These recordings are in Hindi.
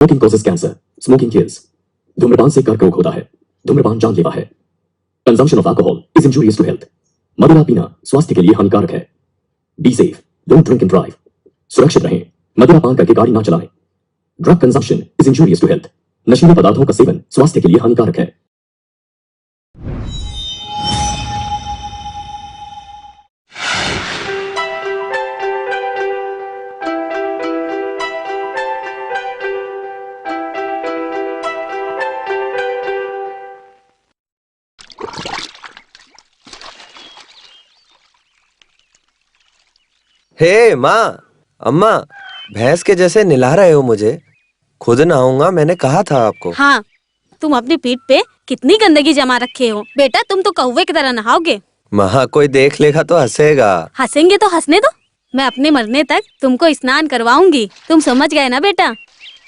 Smoking causes cancer, smoking kills. धूम्रपान से कर्करोग होता है। धूम्रपान जानलेवा है। Consumption of alcohol is injurious to health. मदिरा पीना स्वास्थ्य के लिए हानिकारक है। Be safe, don't drink and drive. सुरक्षित रहें, मदिरा पान करके गाड़ी ना चलाएं। Drug consumption is injurious to health. नशीले पदार्थों का सेवन स्वास्थ्य के लिए हानिकारक है। हे माँ, अम्मा, भैंस के जैसे निला रहे हो मुझे। खुद नहाऊंगा, मैंने कहा था आपको। हाँ, तुम अपनी पीठ पे कितनी गंदगी जमा रखे हो। बेटा तुम तो कौवे की तरह नहाओगे। माँ, कोई देख लेगा तो हंसेगा। हंसेंगे तो हंसने दो। मैं अपने मरने तक तुमको स्नान करवाऊंगी। तुम समझ गए ना बेटा?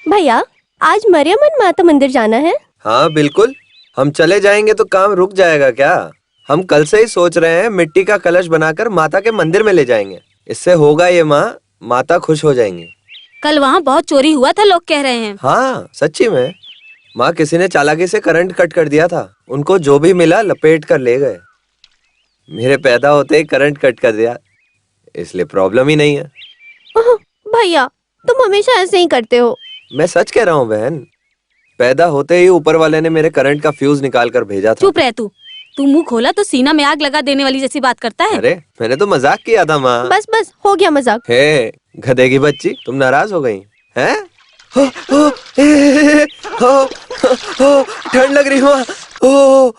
भैया, आज मरियमन माता मंदिर जाना है। हाँ बिल्कुल, हम चले जाएंगे तो काम रुक जाएगा क्या? हम कल से ही सोच रहे हैं मिट्टी का कलश बनाकर माता के मंदिर में ले जाएंगे। इससे होगा ये माँ, माता खुश हो जाएंगी। कल वहाँ बहुत चोरी हुआ था, लोग कह रहे हैं। हाँ सच्ची में माँ, किसी ने चालाकी से करंट कट कर दिया था। उनको जो भी मिला लपेट कर ले गए। मेरे पैदा होते ही करंट कट कर दिया, इसलिए प्रॉब्लम ही नहीं है। ओह, भैया तुम हमेशा ऐसे ही करते हो। मैं सच कह रहा हूँ बहन, पैदा होते ही ऊपर वाले ने मेरे करंट का फ्यूज निकाल कर भेजा था। चुप रह तू मुंह खोला तो सीना में आग लगा देने वाली जैसी बात करता है। अरे मैंने तो मजाक किया था माँ। बस बस हो गया मजाक। हे गधे की बच्ची, तुम नाराज हो गई हैं? हो, हो, ए, हो, हो, ठंड लग रही माँ। ओ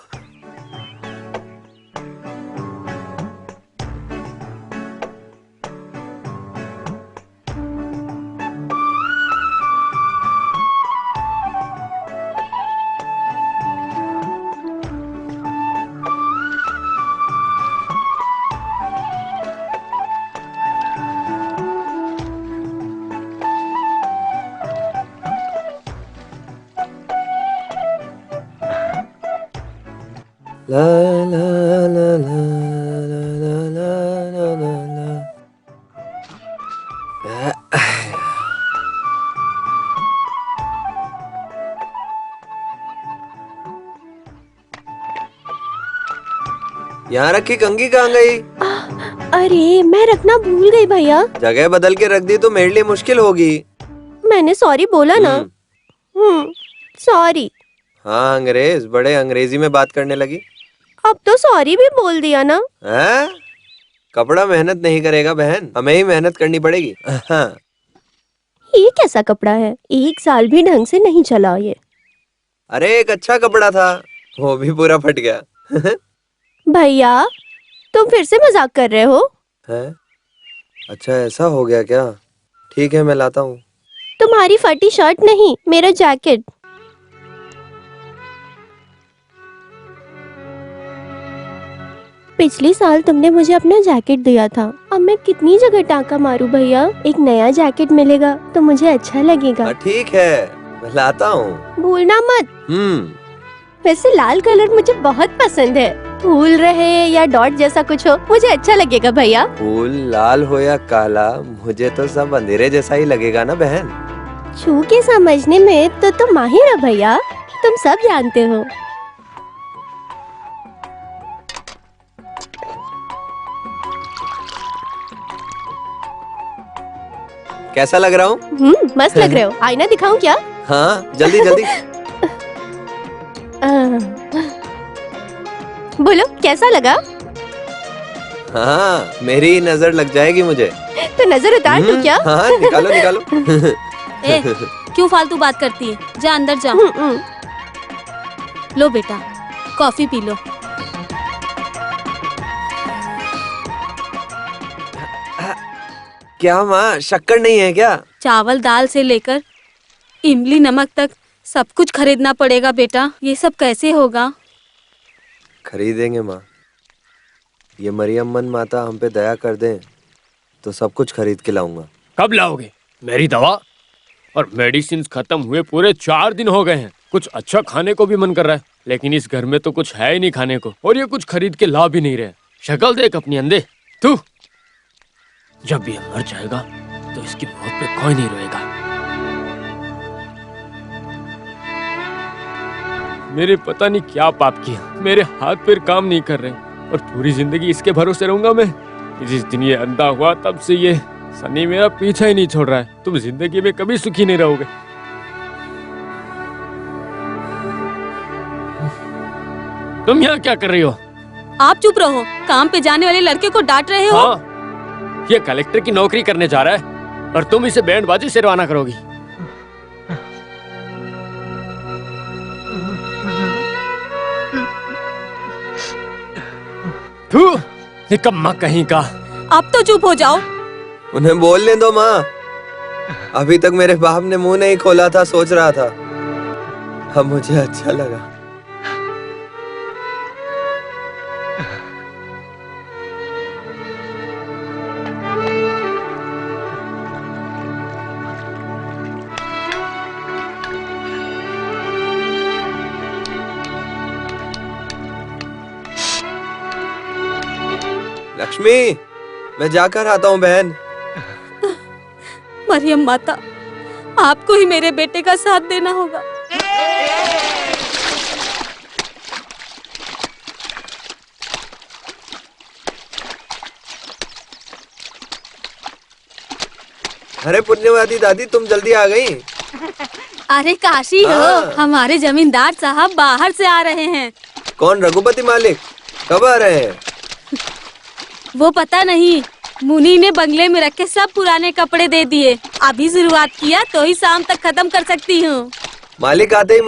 ला ला ला ला ला ला ला ला ला। यहाँ रखी कंघी कहाँ गई? अरे मैं रखना भूल गई भैया। जगह बदल के रख दी तो मेरे लिए मुश्किल होगी। मैंने सॉरी बोला ना। सॉरी। हाँ अंग्रेज, बड़े अंग्रेजी में बात करने लगी। अब तो सॉरी भी बोल दिया ना। हैं? कपड़ा मेहनत नहीं करेगा बहन, हमें ही मेहनत करनी पड़ेगी। हाँ। ये कैसा कपड़ा है, 1 साल भी ढंग से नहीं चला ये। अरे एक अच्छा कपड़ा था, वो भी पूरा फट गया। भैया तुम फिर से मजाक कर रहे हो। हैं? अच्छा ऐसा हो गया क्या? ठीक है मैं लाता हूँ। तुम्हारी फटी शर्ट नहीं, मेरा जैकेट। पिछले साल तुमने मुझे अपना जैकेट दिया था। अब मैं कितनी जगह टाँका मारूं भैया, एक नया जैकेट मिलेगा तो मुझे अच्छा लगेगा। ठीक है मैं लाता हूँ। भूलना मत। वैसे लाल कलर मुझे बहुत पसंद है। फूल रहे या डॉट जैसा कुछ हो, मुझे अच्छा लगेगा भैया। फूल लाल हो या काला, मुझे तो सब अंधेरे जैसा ही लगेगा ना बहन। छू के समझने में तो तुम माहिर हो भैया, तुम सब जानते हो। कैसा लग रहा हूँ? मस्त लग रहे हो। आईना दिखाऊं क्या? हाँ जल्दी जल्दी। बोलो कैसा लगा? हाँ मेरी नजर लग जाएगी मुझे। तो नजर उतार दूं क्या? हाँ निकालो निकालो। ए, क्यों फालतू बात करती है? जा अंदर जा। लो बेटा कॉफी पी लो। क्या माँ, शक्कर नहीं है क्या? चावल दाल से लेकर इमली नमक तक सब कुछ खरीदना पड़ेगा बेटा। ये सब कैसे होगा? खरीदेंगे माँ, ये मरियम्मन माता हम पे दया कर दें तो सब कुछ खरीद के लाऊंगा। कब लाओगे? मेरी दवा और मेडिसिन खत्म हुए पूरे 4 दिन हो गए हैं। कुछ अच्छा खाने को भी मन कर रहा है, लेकिन इस घर में तो कुछ है ही नहीं खाने को, और ये कुछ खरीद के ला भी नहीं रहे। शक्ल देख अपनी अंधे। तू जब भी मर जाएगा तो इसकी मौत पे कोई नहीं रोएगा। मेरे पता नहीं क्या पाप किया, मेरे हाथ पैर काम नहीं कर रहे और पूरी जिंदगी इसके भरोसे रहूंगा मैं। जिस दिन ये अंधा हुआ तब से ये सनी मेरा पीछा ही नहीं छोड़ रहा है। तुम जिंदगी में कभी सुखी नहीं रहोगे। तुम यहाँ क्या कर रही हो? आप चुप रहो, काम पे जाने वाले लड़के को डांट रहे हो। हाँ, ये कलेक्टर की नौकरी करने जा रहा है और तुम इसे बैंडबाजी से रवाना करोगी। थू, निकम्मा कहीं का। अब तो चुप हो जाओ। उन्हें बोलने दो माँ। अभी तक मेरे बाप ने मुंह नहीं खोला था, सोच रहा था। अब मुझे अच्छा लगा। लक्ष्मी, मैं जाकर आता हूँ बहन। मरियम माता, आपको ही मेरे बेटे का साथ देना होगा। अरे पुण्यवती दादी, तुम जल्दी आ गई। अरे काशी हो, हाँ। हमारे जमींदार साहब बाहर से आ रहे हैं। कौन, रघुपति मालिक? कब आ रहे हैं? वो पता नहीं, मुनी ने बंगले में रखे सब पुराने कपड़े दे दिए। अभी शुरुआत किया तो ही शाम तक खत्म कर सकती हूँ। मालिक आते ही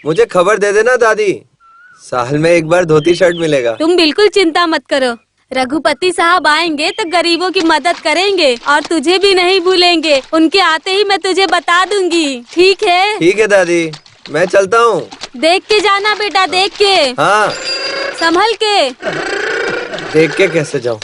मुझे खबर दे देना दादी। साल में एक बार धोती शर्ट मिलेगा। तुम बिल्कुल चिंता मत करो, रघुपति साहब आएंगे तो गरीबों की मदद करेंगे और तुझे भी नहीं भूलेंगे। उनके आते ही मैं तुझे बता दूंगी, ठीक है? ठीक है दादी, मैं चलता हूँ। देख के जाना बेटा, देख के। हाँ, संभल के। देख के कैसे जाऊँ?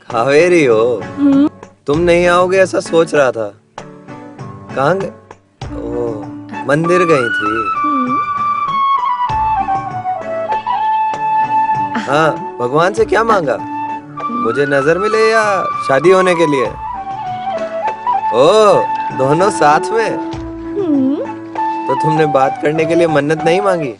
कावेरी हो, तुम नहीं आओगे ऐसा सोच रहा था। कहाँ गए? ओह, मंदिर गई थी। हाँ, भगवान से क्या मांगा? मुझे नजर मिले या शादी होने के लिए? ओह, दोनों साथ में। तो तुमने बात करने के लिए मन्नत नहीं मांगी?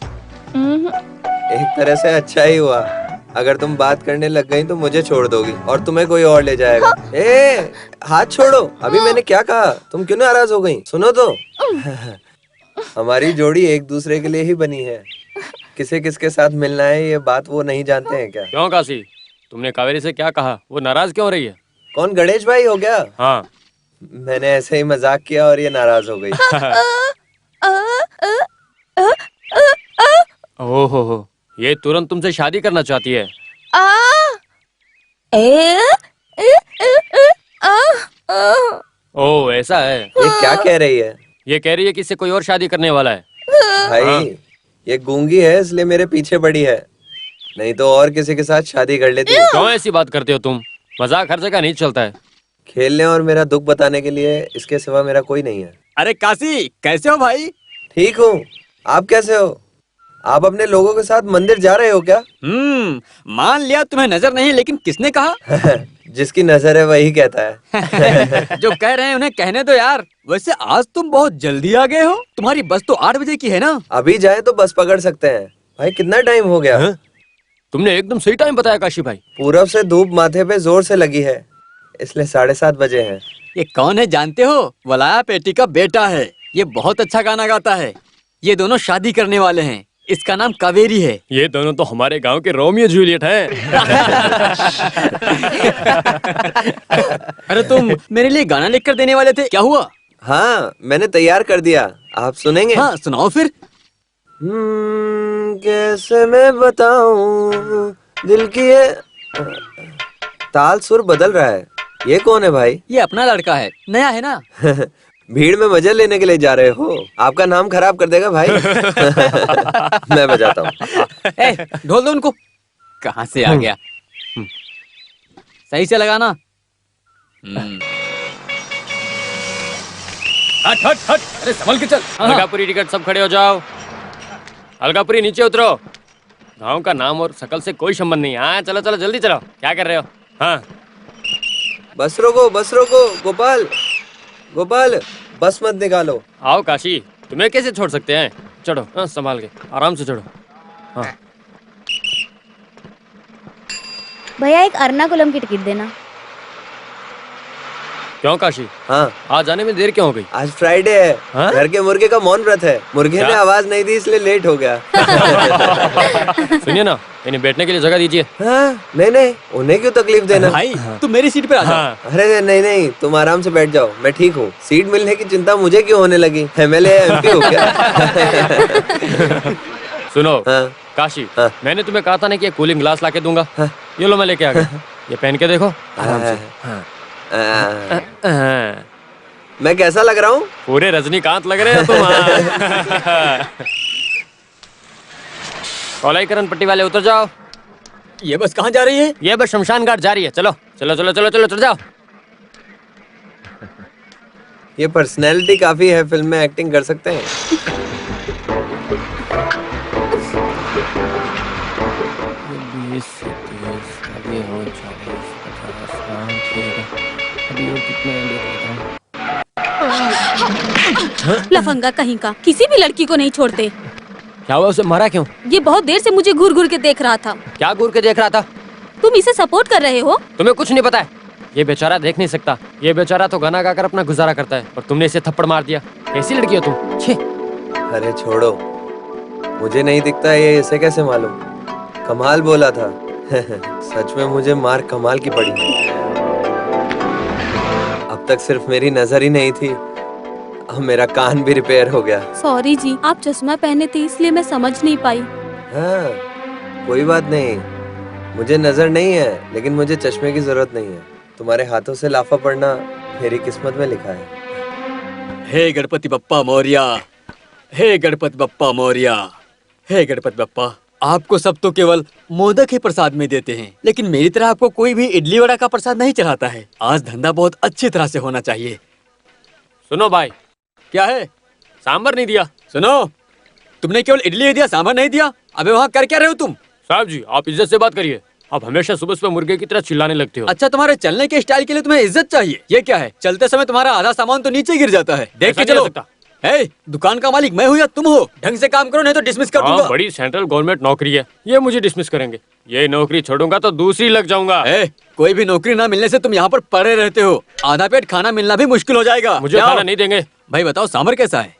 एक तरह से अच्छा ही हुआ। अगर तुम बात करने लग गई तो मुझे छोड़ दोगी और तुम्हें कोई और ले जाएगा। ए, हाथ छोड़ो। अभी मैंने क्या कहा? तुम क्यों नाराज हो गई? सुनो तो। हमारी जोड़ी एक दूसरे के लिए ही बनी है। किसे किसके साथ मिलना है ये बात वो नहीं जानते हैं क्या? क्यों काशी, तुमने कावेरी से क्या कहा? वो नाराज क्यों हो रही है? कौन, गणेश भाई हो गया? हाँ। मैंने ऐसे ही मजाक किया और ये नाराज हो गई। ओहो, ये तुरंत तुमसे शादी करना चाहती है। ओह, ऐसा है। ये क्या कह रही है? ये कह रही है कि इससे कोई और शादी करने वाला है। भाई, ये गूंगी है इसलिए मेरे पीछे पड़ी है, नहीं तो और किसी के साथ शादी कर लेती। क्यों ऐसी बात करते हो तुम? मजाक हर जगह नहीं चलता है। खेलने और मेरा दुख बताने के लिए इसके सिवा मेरा कोई नहीं है। अरे काशी, कैसे हो भाई? ठीक हूँ, आप कैसे हो? आप अपने लोगों के साथ मंदिर जा रहे हो क्या? मान लिया तुम्हें नजर नहीं, लेकिन किसने कहा? जिसकी नजर है वही कहता है। जो कह रहे हैं उन्हें कहने दो यार। वैसे आज तुम बहुत जल्दी आ गए हो। तुम्हारी बस तो 8 बजे की है ना? अभी जाए तो बस पकड़ सकते हैं। भाई, कितना टाइम हो गया? तुमने एकदम सही टाइम बताया काशी भाई। पूरब से धूप माथे पे जोर से लगी है, इसलिए 7:30 बजे हैं। ये कौन है जानते हो? वलाया पेटी का बेटा है। ये बहुत अच्छा गाना गाता है। ये दोनों शादी करने वाले हैं। इसका नाम कावेरी है। ये दोनों तो हमारे गांव के रोमियो जूलियट हैं। अरे तुम मेरे लिए गाना लिखकर देने वाले थे, क्या हुआ? हाँ, मैंने तैयार कर दिया। आप सुनेंगे? हाँ, सुनाओ फिर। कैसे मैं बताऊं दिल की ये ताल सुर बदल रहा है। ये कौन है भाई? ये अपना लड़का है, नया है ना। भीड़ में मजे लेने के लिए जा रहे हो? आपका नाम खराब कर देगा भाई। मैं बजाता हूँ। ढोल दो उनको। कहाँ से आ गया? सही से लगाना। हट हट हट, अरे संभल के चल। अलकापुरी टिकट, सब खड़े हो जाओ। अलकापुरी नीचे उतरो। गांव का नाम और शकल से कोई संबंध नहीं। हाँ चलो चलो जल्दी चलो। क्या कर रहे हो? हाँ बस रोको गोपाल, गोपाल बस मत निकालो। आओ काशी, तुम्हें कैसे छोड़ सकते हैं? चढ़ो, हाँ संभाल के, आराम से चढ़ो। हाँ भैया एक एर्नाकुलम की टिकट देना। क्यों काशी? हाँ आज आने में देर क्यों हो गई? आज फ्राइडे है। हाँ? घर के मुर्गे का मौन व्रत है। मुर्गे क्या? ने आवाज नहीं दी इसलिए लेट हो गया। सुनिए ना, इन्हें बैठने के लिए जगह दीजिए। हाँ, नहीं उन्हें क्यों तकलीफ देना। भाई तुम मेरी सीट पे आ जाओ। हाँ अरे नहीं तुम आराम से बैठ जाओ, मैं ठीक हूँ। सीट मिलने की चिंता मुझे क्यों होने लगी? MLA MP हो क्या? सुनो हाँ। काशी, हाँ। मैंने तुम्हें कहा था ना कि ये कूलिंग ग्लास लाके दूंगा। हाँ। ये लो मैं लेके आ गया। ये पहन के देखो आराम से। हाँ। मैं कैसा लग रहा हूँ? पूरे रजनीकांत लग रहे हो तुम। कोलाईकरण पट्टी वाले उतर जाओ। ये बस कहाँ जा रही है? ये बस शमशान घाट जा रही है। चलो चलो चलो चलो चलो चढ़ जाओ। ये पर्सनैलिटी काफी है, फिल्म में एक्टिंग कर सकते हैं। लफंगा कहीं का, किसी भी लड़की को नहीं छोड़ते। क्या हुआ, उसे मारा क्यों? ये बहुत देर से मुझे घूर घूर के देख रहा था। क्या घूर के देख रहा था? तुम इसे सपोर्ट कर रहे हो? तुम्हें कुछ नहीं पता है। ये बेचारा देख नहीं सकता। ये बेचारा तो गाना गाकर अपना गुजारा करता है और तुमने इसे थप्पड़ मार दिया। कैसी लड़की हो तुम? छे। अरे छोड़ो, मुझे नहीं दिखता ये इसे कैसे मालूम? कमाल बोला था। सच में मुझे मार कमाल की पड़ी। अब तक सिर्फ मेरी नजर ही नहीं थी, अब मेरा कान भी रिपेयर हो गया। सॉरी जी, आप चश्मा पहने थे इसलिए मैं समझ नहीं पाई। हाँ, कोई बात नहीं। मुझे नजर नहीं है, लेकिन मुझे चश्मे की जरूरत नहीं है। तुम्हारे हाथों से लाफा पड़ना मेरी किस्मत में लिखा है। हे गणपति बप्पा मौर्या, हे गणपति बप्पा मौर्या, हे गणपति बप्पा। आपको सब तो केवल मोदक ही प्रसाद में देते हैं, लेकिन मेरी तरह आपको कोई भी इडली वड़ा का प्रसाद नहीं चढ़ाता है। आज धंधा बहुत अच्छी तरह से होना चाहिए। सुनो भाई, क्या है? सांबर नहीं दिया। सुनो, तुमने केवल इडली ही दिया, सांभर नहीं दिया। अबे वहाँ कर क्या रहे हो तुम? साहब जी, आप इज्जत से बात करिए। आप हमेशा सुबह सुबह मुर्गे की तरह चिल्लाने लगते हो। अच्छा, तुम्हारे चलने के स्टाइल के लिए तुम्हें इज्जत चाहिए। ये क्या है? चलते समय तुम्हारा आधा सामान तो नीचे गिर जाता है। देख के ऐसा नहीं चलो। हो सकता। हे, दुकान का मालिक मैं हूँ या तुम हो? ढंग से काम करो नहीं तो डिसमिस कर दूंगा। हाँ, बड़ी सेंट्रल गवर्नमेंट नौकरी है, ये मुझे डिसमिस करेंगे। ये नौकरी छोड़ूंगा तो दूसरी लग जाऊंगा। कोई भी नौकरी ना मिलने से तुम यहाँ पर पड़े रहते हो। आधा पेट खाना मिलना भी मुश्किल हो जाएगा। मुझे खाना नहीं देंगे। भाई बताओ, सांभर कैसा है?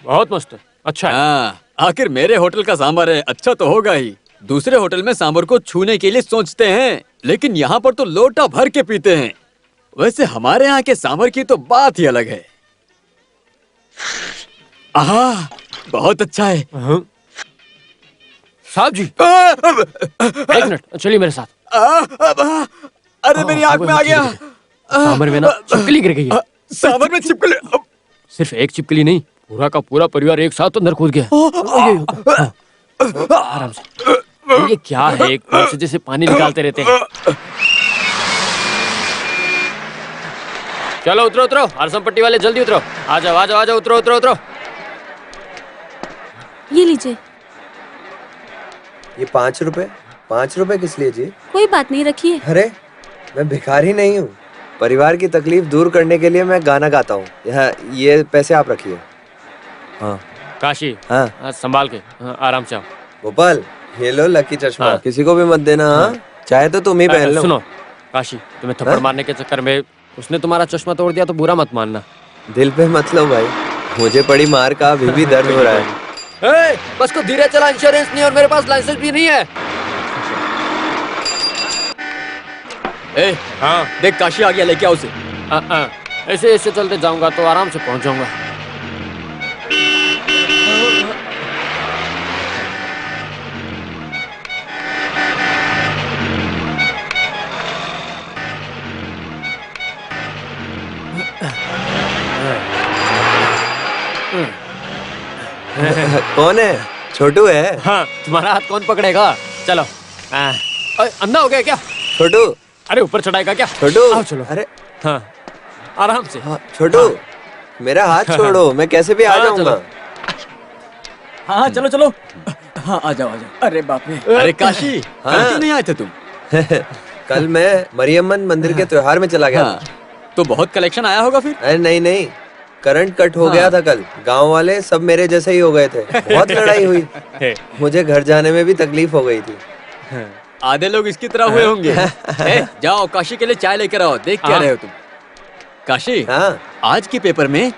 बहुत मस्त है, अच्छा है। हाँ, आखिर मेरे होटल का सांभर है, अच्छा तो होगा ही। दूसरे होटल में सांभर को छूने के लिए सोचते हैं, लेकिन यहाँ पर तो लोटा भर के पीते हैं। वैसे हमारे यहाँ के सांभर की तो बात ही अलग है। आहा, बहुत अच्छा है। साहब जी, एक मिनट, चलिए मेरे साथ। अरे मेरी आँख में आ गया। सांभर में ना छिपकली गिर गई है। सांभर में छिपकली? सिर्फ एक छिपकली नहीं, पूरा का पूरा परिवार एक साथ अंदर कूद गया। आराम से। ये क्या है, एक पैर से जैसे पानी निकालते रहते हैं। चलो उतरो उतरो, हरसम पट्टी वाले जल्दी उतरो। आ जाओ आ जाओ आ जाओ, उतरो उतरो उतरो। ये लीजिए। ये 5 रुपए किस लिए जी? कोई बात नहीं, रखिए। अरे मैं भिखारी नहीं हूँ। परिवार की तकलीफ दूर करने के लिए मैं गाना गाता हूँ। ये पैसे आप रखिए। हाँ काशी, हाँ संभाल के, हाँ, आराम से आओ। गोपाल, ये लो लकी चश्मा। हाँ। किसी को भी मत देना। हाँ, चाहे तो तुम ही पहन लो। सुनो काशी, तुम्हें थप्पड़ हाँ? मारने के चक्कर में उसने तुम्हारा चश्मा तोड़ दिया तो बुरा मत मानना। दिल पे मत लो भाई, मुझे पड़ी मार का अभी भी दर्द हो रहा है। बस को धीरे चला, इंश्योरेंस नहीं और मेरे पास लाइसेंस भी नहीं है। हाँ, देख काशी आ गया, लेके आओ उसे। ऐसे ऐसे चलते जाऊंगा तो आराम से पहुंच जाऊंगा। कौन है? छोटू है? हाँ, तुम्हारा हाथ कौन पकड़ेगा? चलो। अंधा हो गया क्या? छोटू, अरे ऊपर चढ़ाएगा क्या? छोटू, आओ चलो। अरे हाँ, आराम से। हाँ, छोटू, मेरा हाथ छोड़ो, मैं कैसे भी आ हाँ, जाऊंगा। हाँ चलो चलो। हाँ आ जाओ आ जाओ। अरे बाप रे। अरे काशी, हाँ। कल क्यों नहीं आए थे तुम? कल मैं मरियम्मन मंदिर के त्योहार में चला गया। हाँ, तो बहुत कलेक्शन आया होगा फिर। अरे नहीं नहीं, करंट कट हो गया था कल। गांव वाले सब मेरे जैसे ही हो गए थे, बहुत लड़ाई हुई। मुझे घर जाने में भी तकलीफ हो गई थी। आधे लोग इसकी तरह हुए होंगे। जाओ काशी के लिए चाय लेकर आओ। देख क्या रहे हो तुम? काशी, हाँ, आज के पेपर में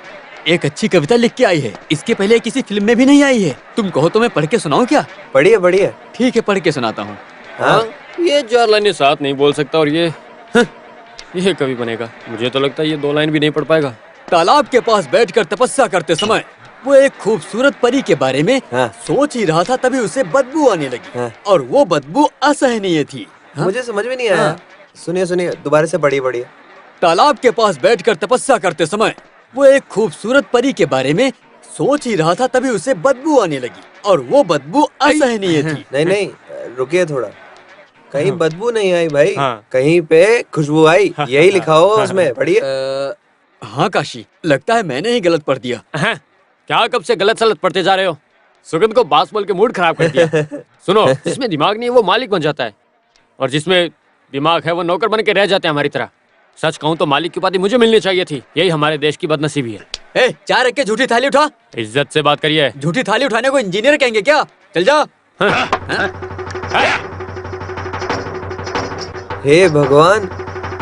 एक अच्छी कविता लिख के आई है। इसके पहले किसी फिल्म में भी नहीं आई है। तुम कहो तो मैं पढ़ के सुनाऊं क्या? बढ़िया बढ़िया। ठीक है, पढ़ के सुनाता हूँ। हाँ, ये 4 लाइनें साथ नहीं बोल सकता और ये कभी बनेगा? मुझे तो लगता है ये 2 लाइन भी नहीं पढ़ पाएगा। तालाब के पास बैठकर तपस्या करते समय वो एक खूबसूरत परी के बारे में हाँ। सोच ही रहा था, तभी उसे बदबू आने लगी। हाँ। और वो बदबू असहनीय थी। हाँ? मुझे समझ में नहीं आया। सुनिए सुनिए, दोबारा से पढ़िए पढ़िए। तालाब के पास बैठकर तपस्या करते समय वो एक खूबसूरत परी के बारे में सोच ही रहा था, तभी उसे बदबू आने लगी और वो बदबू असहनीय थी। नहीं नहीं, रुकिए थोड़ा। कहीं बदबू नहीं आई भाई, हाँ। कहीं पे खुशबू आई, यही लिखा होगा उसमें। पढ़िए। हाँ काशी, लगता है मैंने ही गलत पढ़ दिया। हैं? क्या कब से गलत सलत पढ़ते जा रहे हो? सुगंध को बास बोल के मूड खराब कर दिया। सुनो, जिसमें दिमाग नहीं है वो मालिक बन जाता है, और जिसमें दिमाग है वो नौकर बन के रह जाते हैं हमारी तरह। सच कहूँ तो मालिक की उपाधि मुझे मिलनी चाहिए थी। यही हमारे देश की बदनसीबी है। चाय रख के झूठी थाली उठा। इज्जत से बात करिए। झूठी थाली उठाने को इंजीनियर कहेंगे क्या? चल जा। हे भगवान,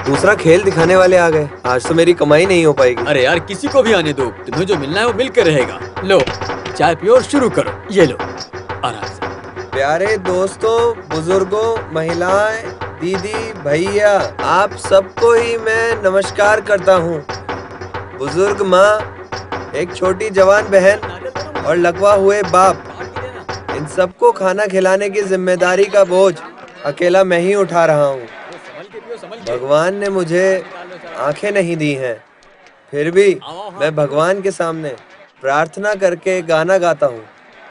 दूसरा खेल दिखाने वाले आ गए। आज तो मेरी कमाई नहीं हो पाएगी। अरे यार, किसी को भी आने दो। तुम्हें जो मिलना है वो मिलकर रहेगा। लो चाय पियो और शुरू करो। ये लो, आराम से। प्यारे दोस्तों, बुजुर्गों, महिलाएं, दीदी, भैया, आप सबको ही मैं नमस्कार करता हूँ। बुजुर्ग माँ, एक छोटी जवान बहन और लकवा हुए बाप, इन सबको खाना खिलाने की जिम्मेदारी का बोझ अकेला मैं ही उठा रहा हूँ। भगवान ने मुझे आंखें नहीं दी हैं, फिर भी मैं भगवान के सामने प्रार्थना करके गाना गाता हूँ।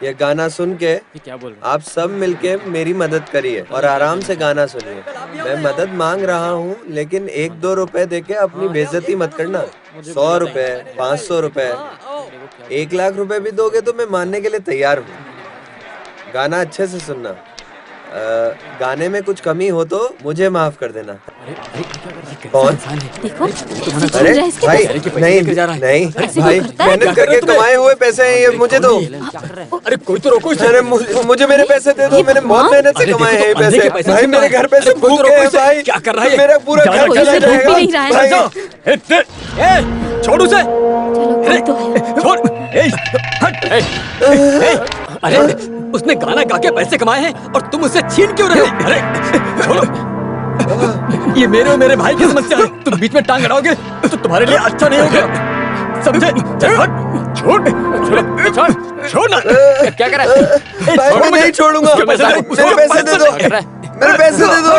ये गाना सुन के क्या बोल रहे आप सब मिलके मेरी मदद करिए और आराम से गाना सुनिए। मैं मदद मांग रहा हूँ, लेकिन 1-2 रुपए देके अपनी बेइज्जती मत करना। 100 रुपए, 500 रुपए, 1 लाख रुपए भी दोगे तो मैं मानने के लिए तैयार हूँ। गाना अच्छे से सुनना। गाने में कुछ कमी हो तो मुझे माफ कर देना। कौन? देखो, अरे इसके भाई, पास। नहीं नहीं भाई, मेहनत करके कमाए हुए पैसे हैं ये, मुझे दो। अरे कोई तो रोको इसे। अरे मुझे मेरे पैसे दे दो, मैंने बहुत मेहनत से कमाए हैं ये पैसे। भाई मेरे घर पे से भूख गए हैं भाई। क्या कर रहा है? मेरा पूरा घर कोई चला से भूख भी नहीं जाएगा रहा है। भाई। छोड़ उसे। चलो, तो है। छोड़। अरे उसने गाना गा के पैसे कमाए हैं और तुम उसे छीन क्यों रहे हो? अरे छोड़ो। ये मेरे और मेरे भाई की समस्या है। तुम बीच में टांग अड़ाओगे तो तुम्हारे लिए अच्छा नहीं होगा, समझे? चल हट। छोड़ छोड़ ना। क्या कर रहा है? भाई मैं नहीं छोड़ूंगा। मेरे पैसे दे दो, मेरे पैसे दे दो।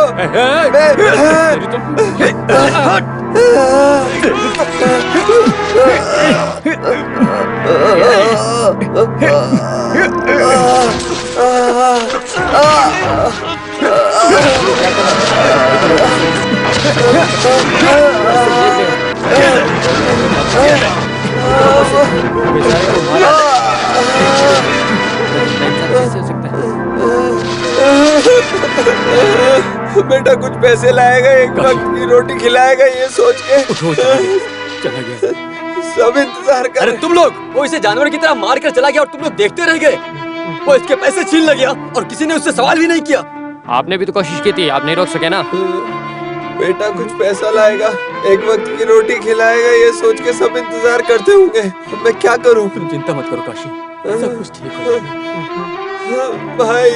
बेटा कुछ पैसे लाएगा, एक वक्त की रोटी खिलाएगा, ये सोच के चला गया। सब इंतजार कर। अरे तुम लोग, वो इसे जानवर की तरह मार कर चला गया और तुम लोग देखते रह गए। वो इसके पैसे छीन ले गया और किसी ने उससे सवाल भी नहीं किया। आपने भी तो कोशिश की थी, आप नहीं रोक सके ना। बेटा कुछ पैसा लाएगा, एक वक्त की रोटी खिलाएगा, ये सोच के सब इंतजार करते होंगे। मैं क्या करूं? तुम चिंता मत करो काशी, सब कुछ ठीक हो जाएगा। भाई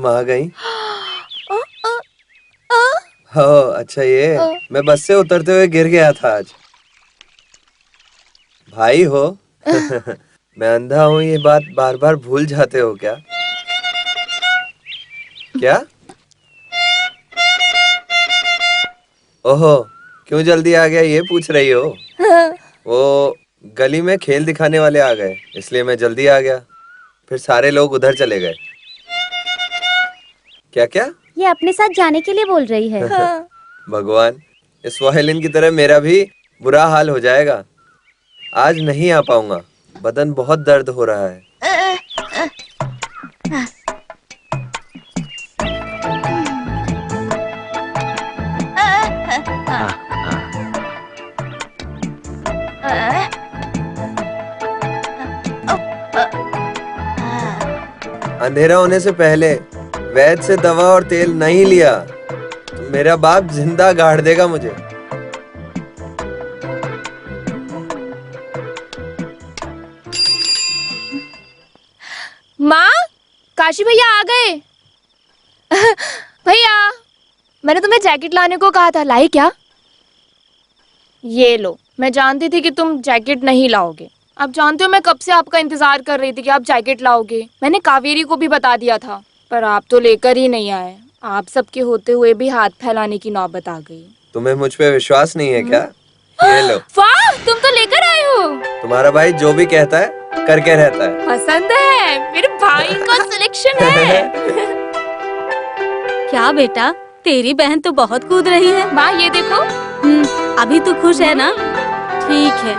तुम आ गई। हो अच्छा, ये मैं बस से उतरते हुए गिर गया था आज। भाई हो। मैं अंधा हूँ, ये बात बार बार भूल जाते हो क्या? क्या? ओहो, क्यों जल्दी आ गया ये पूछ रही हो? वो गली में खेल दिखाने वाले आ गए, इसलिए मैं जल्दी आ गया। फिर सारे लोग उधर चले गए। क्या क्या? ये अपने साथ जाने के लिए बोल रही है। भगवान, इस वायलिन की तरह मेरा भी बुरा हाल हो जाएगा। आज नहीं आ पाऊंगा, बदन बहुत दर्द हो रहा है। अंधेरा होने से पहले वैद्य से दवा और तेल नहीं लिया तो मेरा बाप जिंदा गाड़ देगा मुझे। माँ, काशी भैया आ गए। भैया, मैंने तुम्हें जैकेट लाने को कहा था, लाई क्या? ये लो, मैं जानती थी कि तुम जैकेट नहीं लाओगे। आप जानते हो मैं कब से आपका इंतजार कर रही थी कि आप जैकेट लाओगे। मैंने कावेरी को भी बता दिया था, पर आप तो लेकर ही नहीं आए। आप सबके होते हुए भी हाथ फैलाने की नौबत आ गई। तुम्हें मुझ पे विश्वास नहीं है क्या? ये लो। वाह, तुम तो लेकर आए हो। तुम्हारा भाई जो भी कहता है करके रहता है। पसंद है, मेरे भाई का सिलेक्शन है। क्या बेटा, तेरी बहन तो बहुत कूद रही है। माँ ये देखो। अभी तू खुश है ना? ठीक है,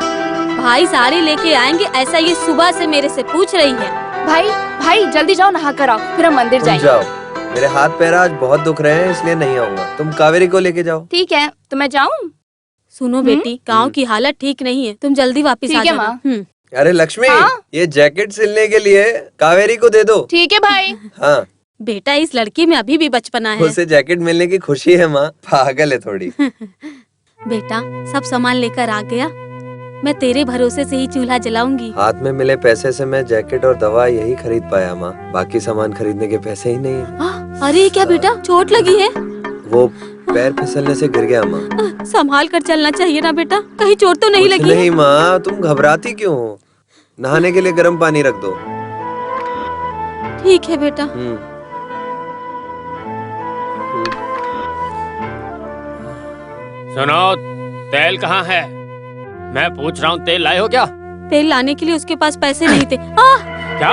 भाई साड़ी लेके आएंगे ऐसा ये सुबह से मेरे से पूछ रही है। भाई जल्दी जाओ, नहा कर आओ, फिर हम मंदिर जाएंगे। जाओ, मेरे हाथ पैर आज बहुत दुख रहे हैं इसलिए नहीं आऊंगा। तुम कावेरी को लेके जाओ। ठीक है, तो मैं जाऊँ? सुनो बेटी, गांव की हालत ठीक नहीं है, तुम जल्दी वापस आ ठीक है जाना। माँ। अरे लक्ष्मी, हाँ? ये जैकेट सिलने के लिए कावेरी को दे दो। ठीक है भाई। हाँ, बेटा इस लड़की में अभी भी बचपना है। उसे जैकेट मिलने की खुशी है माँ, पागल है थोड़ी। बेटा सब सामान लेकर आ गया, मैं तेरे भरोसे से ही चूल्हा जलाऊंगी। हाथ में मिले पैसे से मैं जैकेट और दवा यही खरीद पाया माँ, बाकी सामान खरीदने के पैसे ही नहीं। अरे क्या बेटा, चोट लगी है? वो पैर फिसलने से गिर गया माँ। संभाल कर चलना चाहिए ना बेटा, कहीं चोट तो नहीं कुछ लगी? नहीं माँ, तुम घबराती क्यों हो? नहाने के लिए गर्म पानी रख दो। ठीक है बेटा। सुनो, तेल कहाँ है? मैं पूछ रहा हूँ, तेल लाए हो क्या? तेल लाने के लिए उसके पास पैसे नहीं थे। क्या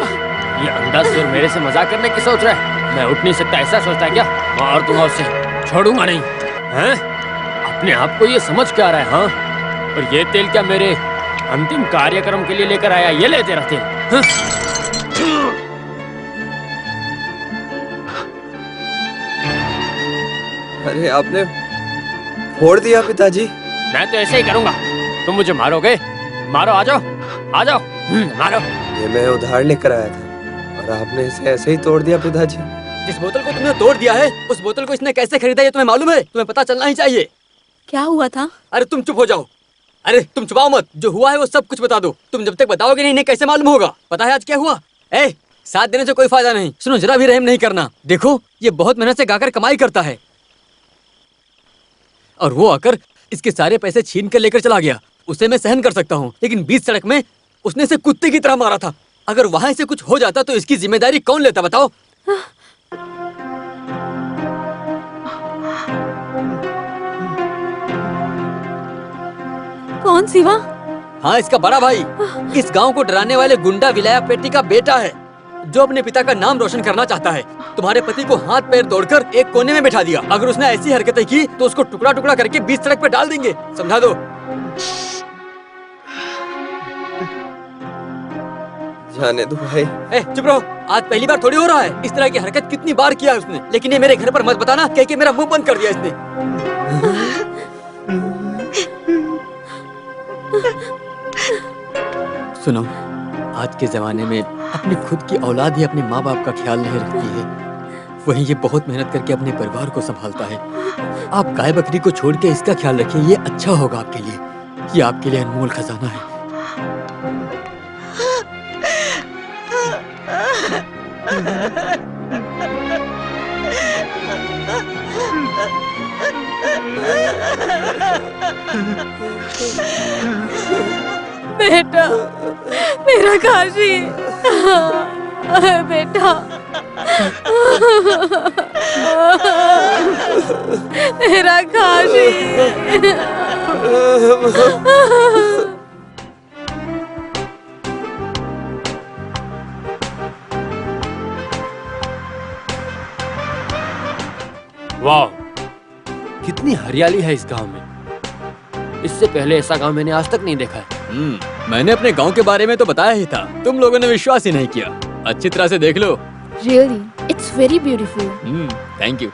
ये अंधा सुर मेरे से मजाक करने की सोच रहा है? मैं उठ नहीं सकता ऐसा सोचता है क्या? मार दूंगा उसे, छोड़ूंगा नहीं। हैं? अपने आप को ये समझ क्या रहा है? हाँ, और ये तेल क्या मेरे अंतिम कार्यक्रम के लिए लेकर आया? ये ले तेरा तेल। हाँ? अरे आपने फोड़ दिया पिताजी। मैं तो ऐसे ही करूंगा। तुम मुझे मारोगे? मारो, आ जाओ, आ जाओ, मारो। ये मैं उधार लेकर आया था और आपने इसे ऐसे ही तोड़ दिया पिताजी। जिस बोतल को तुमने तोड़ दिया है, उस बोतल को इसने कैसे खरीदा ये तुम्हें मालूम है? तुम्हें पता चलना ही चाहिए। क्या हुआ था? अरे तुम चुप हो जाओ। अरे तुम छुपाओ मत, जो हुआ है वो सब कुछ बता दो। तुम जब तक बताओगे नहीं, इन्हें कैसे मालूम होगा? पता है आज क्या हुआ? साथ देने से कोई फायदा नहीं। सुनो, जरा भी रहम नहीं करना। देखो, ये बहुत मेहनत से गाकर कमाई करता है और वो आकर इसके सारे पैसे छीन कर लेकर चला गया। उसे मैं सहन कर सकता हूँ, लेकिन बीच सड़क में उसने इसे कुत्ते की तरह मारा था। अगर वहां से कुछ हो जाता तो इसकी जिम्मेदारी कौन लेता बताओ? कौन सिवा? हाँ, इसका बड़ा भाई। इस गांव को डराने वाले गुंडा विलाया पेटी का बेटा है, जो अपने पिता का नाम रोशन करना चाहता है। तुम्हारे पति को हाथ पैर तोड़कर एक कोने में बैठा दिया। अगर उसने ऐसी हरकतें की तो उसको टुकड़ा टुकड़ा करके बीच सड़क पे डाल देंगे। समझा दो। जाने दो भाई। चुप रहो। आज पहली बार थोड़ी हो रहा है। इस तरह की हरकत कितनी बार किया है उसने, लेकिन ये मेरे घर पर मत बताना, कह के मेरा मुंह बंद कर दिया इसने। सुनो, आज के जमाने में अपनी खुद की औलाद ही अपने माँ बाप का ख्याल नहीं रखती है, वहीं ये बहुत मेहनत करके अपने परिवार को संभालता है। आप गाय बकरी को छोड़ के इसका ख्याल रखिए, ये अच्छा होगा आपके लिए। ये आपके लिए अनमोल खजाना है। बेटा, मेरा काशी, बेटा, मेरा काशी। वाह, कितनी हरियाली है इस गांव में। इससे पहले ऐसा गांव मैंने आज तक नहीं देखा है। मैंने अपने गांव के बारे में तो बताया ही था, तुम लोगों ने विश्वास ही नहीं किया। अच्छी तरह से देख लो। Really it's very beautiful. Thank you.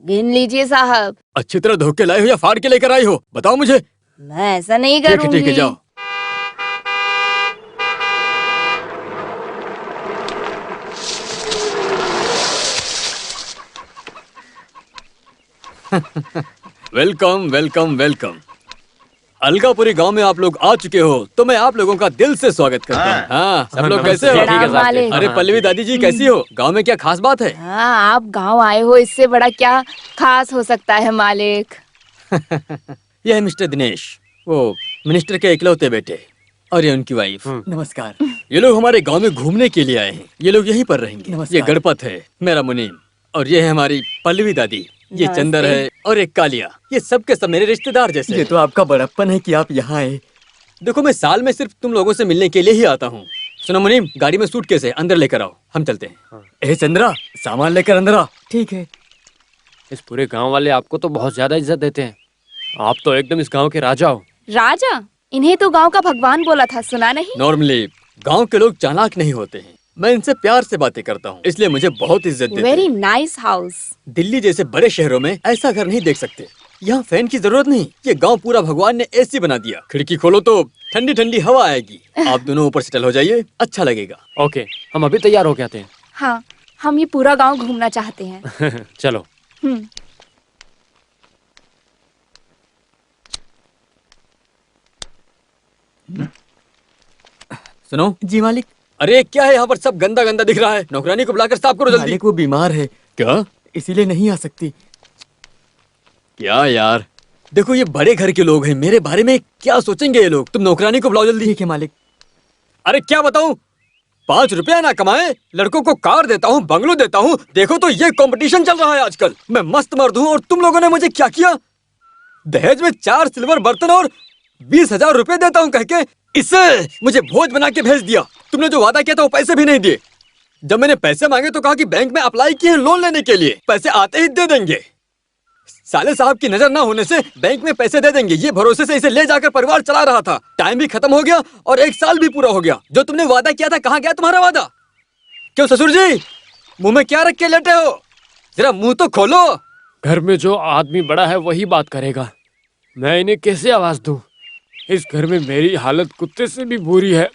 गिन लीजिए साहब। अच्छी तरह धो के लाई हो या फाड़ के लेकर आई हो, बताओ मुझे। मैं ऐसा नहीं ठीक है करूंगी। ठीक है, जाओ। Welcome welcome welcome. अलगापुरी गांव में आप लोग आ चुके हो तो मैं आप लोगों का दिल से स्वागत करता हूँ। हाँ, सब लोग कैसे हो? प्रणाम मालिक। अरे पल्लवी दादी जी कैसी हो? गांव में क्या खास बात है? हाँ, आप गांव आए हो, इससे बड़ा क्या खास हो सकता है मालिक। यह है मिस्टर दिनेश, वो मिनिस्टर के इकलौते बेटे, और ये उनकी वाइफ। नमस्कार। ये लोग हमारे गांव में घूमने के लिए आए हैं। ये लोग यहीं पर रहेंगे। ये गणपत है, मेरा मुनीम, और ये है हमारी पल्लवी दादी। ये चंदर है और एक कालिया। ये सब के सब मेरे रिश्तेदार जैसे। ये तो आपका बड़प्पन है कि आप यहाँ आए। देखो, मैं साल में सिर्फ तुम लोगों से मिलने के लिए ही आता हूँ। सुनो मुनीम, गाड़ी में सूटकेस है, अंदर लेकर आओ, हम चलते हैं। ए चंद्रा, सामान लेकर अंदर आ। ठीक है। इस पूरे गांव वाले आपको तो बहुत ज्यादा इज्जत देते हैं। आप तो एकदम इस गांव के राजा हो। राजा? इन्हें तो गांव का भगवान बोला था, सुना नहीं? नॉर्मली गांव के लोग चालाक नहीं होते हैं। मैं इनसे प्यार से बातें करता हूँ, इसलिए मुझे बहुत इज्जत देते हैं। Very nice house. दिल्ली जैसे बड़े शहरों में ऐसा घर नहीं देख सकते। यहाँ फैन की जरूरत नहीं। ये गांव पूरा भगवान ने एसी बना दिया। खिड़की खोलो तो ठंडी ठंडी हवा आएगी। आप दोनों ऊपर सेटल हो जाइए, अच्छा लगेगा। ओके, हम अभी तैयार होके आते हैं। हाँ, हम ये पूरा गांव घूमना चाहते हैं। चलो। सुनो जी मालिक। अरे क्या है यहाँ पर, सब गंदा गंदा दिख रहा है। नौकरानी को बुलाकर साफ करो जल्दी। मालिक वो बीमार है। क्या? इसीलिए नहीं आ सकती। क्या यार, देखो ये बड़े घर के लोग हैं, मेरे बारे में क्या सोचेंगे ये लोग। तुम नौकरानी को बुलाओ जल्दी। ठीक है मालिक। अरे क्या बताऊं, 5 रुपया ना कमाए, लड़कों को कार देता हूँ, बंगलो देता हूँ। देखो तो ये कंपटीशन चल रहा है आजकल। मैं मस्त मर्द हूँ और तुम लोगों ने मुझे क्या किया? दहेज में 4 सिल्वर बर्तन और 20,000 रुपए देता हूँ कह के इससे मुझे भोज बना के भेज दिया। तुमने जो वादा किया था वो पैसे भी नहीं दिए। जब मैंने पैसे मांगे तो कहा कि बैंक में अप्लाई किए लोन लेने के लिए, पैसे आते ही दे देंगे। साले साहब की नजर ना होने से बैंक में पैसे दे देंगे, ये भरोसे से इसे ले जाकर परिवार चला रहा था। टाइम भी खत्म हो गया और 1 साल भी पूरा हो गया। जो तुमने वादा किया था, कहाँ गया तुम्हारा वादा? क्यों ससुर जी, मुंह में क्या रख के लेटे हो? जरा मुंह तो खोलो। घर में जो आदमी बड़ा है वही बात करेगा। मैं इन्हें कैसे आवाज दूं? इस घर में मेरी हालत कुत्ते से भी बुरी है।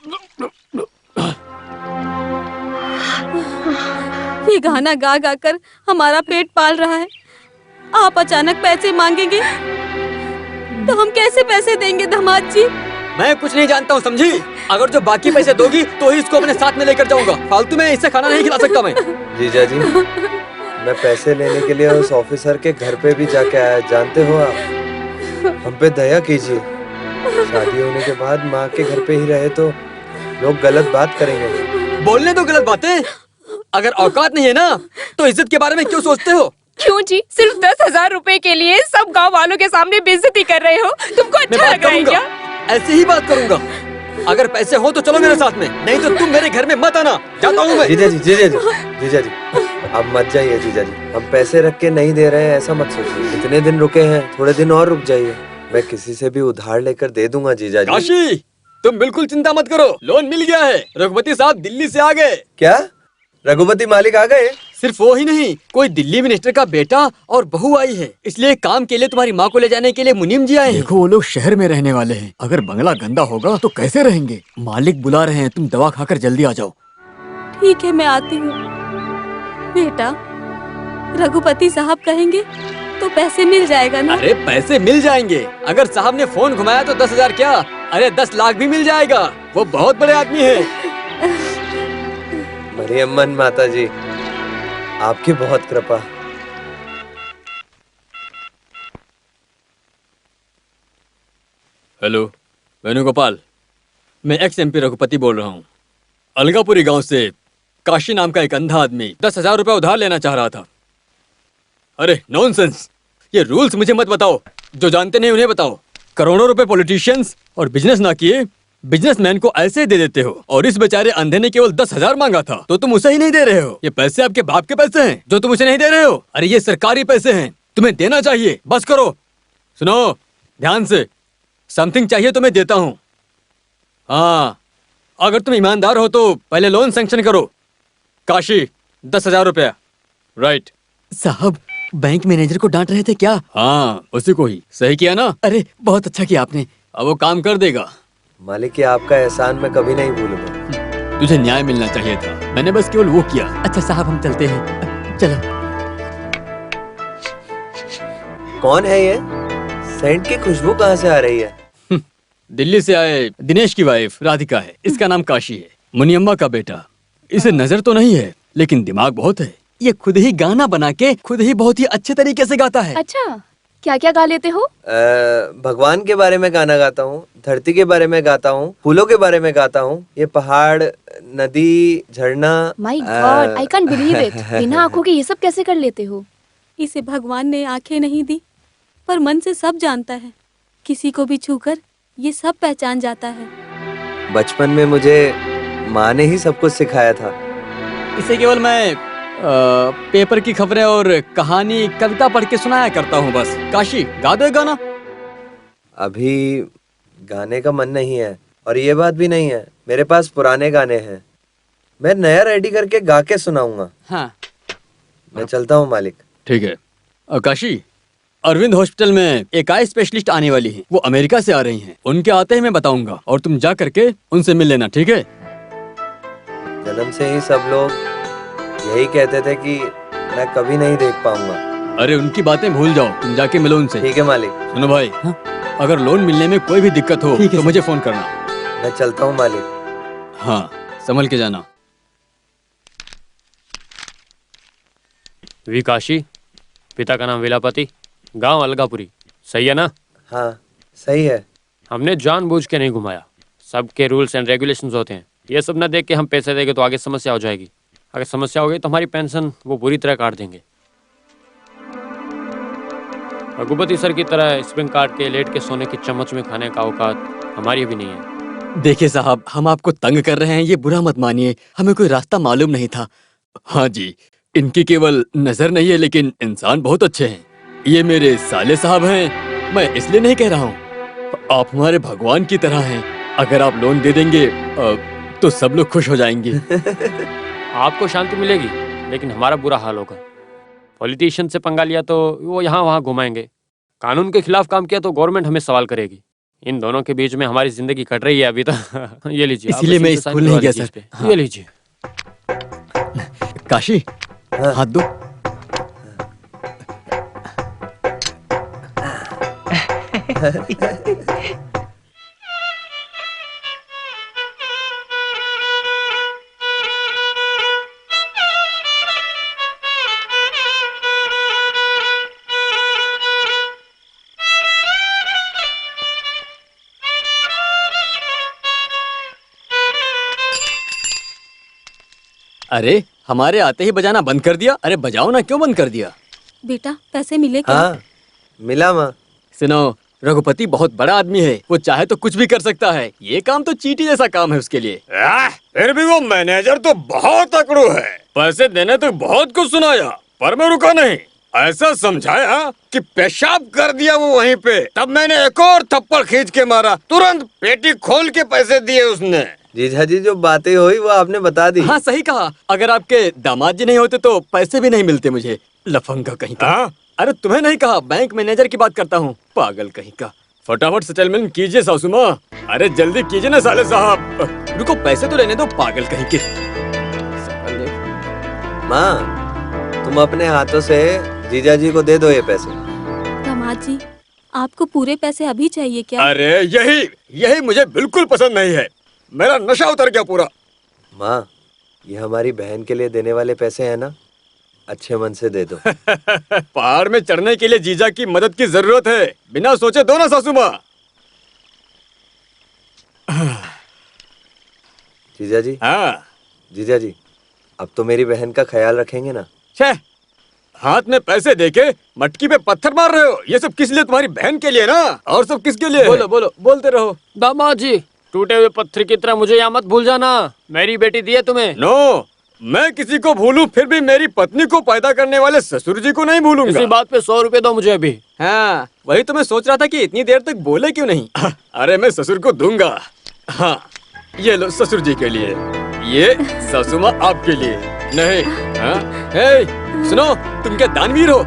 ये गाना गा गा कर हमारा पेट पाल रहा है। आप अचानक पैसे मांगेंगे तो हम कैसे पैसे देंगे दामाद जी? मैं कुछ नहीं जानता हूँ, समझी? अगर जो बाकी पैसे दोगी तो ही इसको अपने साथ में लेकर जाऊंगा। फालतू में इसे खाना नहीं खिला सकता मैं। जीजा जी, मैं पैसे लेने के लिए उस ऑफिसर के घर पे भी जाके आया, जानते हो आप? हम पे दया कीजिए। शादी होने के बाद माँ के घर पे ही रहे तो लोग गलत बात करेंगे। बोलने दो गलत बातें। अगर औकात नहीं है ना तो इज्जत के बारे में क्यों सोचते हो? क्यों जी, सिर्फ 10,000 रुपए के लिए सब गांव वालों के सामने बेइज्जती कर रहे हो? तुमको अच्छा लग रहा है क्या? ऐसे ही बात करूंगा। अगर पैसे हो तो चलो मेरे साथ में, नहीं तो तुम मेरे घर में मत आना। जाता हूँ मैं। जीजा जी, अब मत जाइए जीजा जी। हम पैसे रख के नहीं दे रहे हैं, ऐसा मत सोचिए। इतने दिन रुके हैं, थोड़े दिन और रुक जाइए। मैं किसी से भी उधार लेकर दे दूंगा जीजा जी। काशी, तुम बिल्कुल चिंता मत करो, लोन मिल गया है। रघुपति साहब दिल्ली से आ गए। क्या रघुपति मालिक आ गए? सिर्फ वो ही नहीं, कोई दिल्ली मिनिस्टर का बेटा और बहू आई है। इसलिए काम के लिए तुम्हारी माँ को ले जाने के लिए मुनीम जी आए हैं। देखो वो लोग शहर में रहने वाले हैं, अगर बंगला गंदा होगा तो कैसे रहेंगे? मालिक बुला रहे हैं, तुम दवा खाकर जल्दी आ जाओ। ठीक है, मैं आती हूँ। बेटा, रघुपति साहब कहेंगे तो पैसे मिल जाएगा ना? अरे पैसे मिल जाएंगे। अगर साहब ने फोन घुमाया तो 10,000 क्या, अरे 10 लाख भी मिल जाएगा। वो बहुत बड़े आदमी है। मरियम्मन माता जी, आपकी बहुत कृपा। हेलो, वेणुगोपाल, मैं एक्स एमपी रघुपति बोल रहा हूँ। अलगापुरी गांव से काशी नाम का एक अंधा आदमी 10,000 रुपए उधार लेना चाह रहा था। अरे नॉनसेंस, ये रूल्स मुझे मत बताओ, जो जानते नहीं उन्हें बताओ। करोड़ों रुपए पॉलिटिशियंस और बिजनेस ना किए बिजनेसमैन को ऐसे ही दे देते हो, और इस बेचारे अंधे ने केवल 10,000 मांगा था तो तुम उसे ही नहीं दे रहे हो। ये पैसे आपके बाप के पैसे हैं जो तुम उसे नहीं दे रहे हो। अरे ये सरकारी पैसे हैं, तुम्हें देना चाहिए। बस करो। सुनो ध्यान से, समथिंग चाहिए तो मैं देता हूँ। हाँ, अगर तुम ईमानदार हो तो पहले लोन सैंक्शन करो। काशी 10,000 रुपया। राइट साहब, बैंक मैनेजर को डांट रहे थे क्या? हाँ, उसी को ही। सही किया ना? अरे बहुत अच्छा किया आपने, अब वो काम कर देगा। मालिक, ये आपका एहसान मैं कभी नहीं भूलूंगा। तुझे न्याय मिलना चाहिए था, मैंने बस केवल वो किया। अच्छा साहब, हम चलते हैं। चलो। कौन है ये? सेंट की खुशबू कहाँ से आ रही है? दिल्ली से आए दिनेश की वाइफ राधिका है। इसका नाम काशी है, मुनियम्मा का बेटा। इसे नजर तो नहीं है लेकिन दिमाग बहुत है। ये खुद ही गाना बना के खुद ही बहुत ही अच्छे तरीके से गाता है। अच्छा, क्या क्या गा लेते हो? भगवान के बारे में गाना गाता हूँ, धरती के बारे में गाता हूँ, फूलों के बारे में गाता हूँ। ये पहाड़, नदी, झरना। My God, I can't believe it. बिना आंखों के ये सब कैसे कर लेते हो? इसे भगवान ने आंखें नहीं दी, पर मन से सब जानता है। किसी को भी छूकर ये सब पहचान जाता है। बचपन में मुझे माँ ने ही सब कुछ सिखाया था। इसे केवल मैं पेपर की खबरें और कहानी कविता पढ़ के सुनाया करता हूँ बस। काशी, गा दो एक गाना। अभी गाने का मन नहीं है, और ये बात भी नहीं है, मेरे पास पुराने गाने हैं। मैं नया रेडी करके गा के सुनाऊंगा। हाँ, मैं चलता हूँ मालिक। ठीक है। काशी, अरविंद हॉस्पिटल में एक आई स्पेशलिस्ट आने वाली है। वो अमेरिका से आ रही हैं। उनके आते ही मैं बताऊंगा, और तुम जा करके उनसे मिल लेना, ठीक है? जन्म से ही सब लोग यही कहते थे कि मैं कभी नहीं देख पाऊंगा। अरे उनकी बातें भूल जाओ, तुम जाके मिलो उनसे। ठीक है मालिक। सुनो भाई, अगर लोन मिलने में कोई भी दिक्कत हो तो मुझे फोन करना। मैं चलता हूँ मालिक। हाँ, संभल के जाना। वी काशी, पिता का नाम विलापति, गांव अलगापुरी। सही है ना? हाँ सही है। हमने जानबूझ के नहीं घुमाया। सबके रूल्स एंड रेगुलेशंस होते हैं। ये सब ना देख के हम पैसे देंगे तो आगे समस्या हो जाएगी। अगर समस्या हो गई तो हमारी पेंशन वो बुरी तरह काट देंगे। रघुपति सर की तरह स्प्रिंग काट के लेट के सोने की चम्मच में खाने का औकात हमारी भी नहीं है। देखिए साहब, हम आपको तंग कर रहे हैं, ये बुरा मत मानिए। हमें कोई रास्ता मालूम नहीं था। हाँ जी, इनकी केवल नजर नहीं है लेकिन इंसान बहुत अच्छे हैं। ये मेरे साले साहब हैं। मैं इसलिए नहीं कह रहा हूँ, आप हमारे भगवान की तरह हैं। अगर आप लोन दे देंगे तो सब लोग खुश हो जाएंगे। आपको शांति मिलेगी लेकिन हमारा बुरा हाल होगा। पॉलिटिशियन से पंगा लिया तो वो यहाँ वहाँ घुमाएंगे, कानून के खिलाफ काम किया तो गवर्नमेंट हमें सवाल करेगी। इन दोनों के बीच में हमारी जिंदगी कट रही है अभी तो। ये लीजिए। इसीलिए मैं स्कूल नहीं गया सर। ये लीजिए। काशी, हाथ दो। अरे हमारे आते ही बजाना बंद कर दिया। अरे बजाओ ना, क्यों बंद कर दिया? बेटा, पैसे मिले क्या? हाँ मिला माँ। सुनो, रघुपति बहुत बड़ा आदमी है, वो चाहे तो कुछ भी कर सकता है। ये काम तो चींटी जैसा काम है उसके लिए। फिर भी वो मैनेजर तो बहुत अकड़ू है। पैसे देने तो बहुत कुछ सुनाया पर मैं रुका नहीं। ऐसा समझाया कि पेशाब कर दिया वो वहीं पे। तब मैंने एक और थप्पड़ खींच के मारा, तुरंत पेटी खोल के पैसे दिए उसने। जीजा जी, जो बातें हुई वो आपने बता दी। हाँ सही कहा। अगर आपके दामाद जी नहीं होते तो पैसे भी नहीं मिलते मुझे। लफंगा कहीं का। अरे तुम्हें नहीं कहा, बैंक मैनेजर की बात करता हूँ। पागल कहीं का। फटाफट सेटलमेंट कीजिए सासू माँ। अरे जल्दी कीजिए ना साले साहब। रुको, पैसे तो रहने दो, पागल कहीं के। माँ, तुम अपने हाथों से जीजा जी को दे दो ये पैसे। दामाद जी, आपको पूरे पैसे अभी चाहिए क्या? अरे यही मुझे बिल्कुल पसंद नहीं है। मेरा नशा उतर गया पूरा। माँ, ये हमारी बहन के लिए देने वाले पैसे हैं ना, अच्छे मन से दे दो। पहाड़ में चढ़ने के लिए जीजा की मदद की जरूरत है, बिना सोचे दो ना सासू माँ। जीजा जी, हाँ जीजा जी, अब तो मेरी बहन का ख्याल रखेंगे ना? छे, हाथ में पैसे देके मटकी पे पत्थर मार रहे हो। ये सब किस लिए? तुम्हारी बहन के लिए ना, और सब किसके लिए? बोलो बोलो, बोलते रहो। दामाद जी, टूटे हुए पत्थर की तरह मुझे यहाँ मत भूल जाना। मेरी बेटी दी है तुम्हें। नो, मैं किसी को भूलूं फिर भी मेरी पत्नी को पैदा करने वाले ससुर जी को नहीं भूलूंगा। इसी बात पे 100 रुपए दो मुझे अभी। हाँ, वही तो मैं सोच रहा था कि इतनी देर तक बोले क्यों नहीं। अरे मैं ससुर को दूंगा। हाँ, ये लो ससुर जी के लिए, ये सासुमा आपके लिए। नहीं, हाँ, हे, सुनो, तुम क्या दानवीर हो?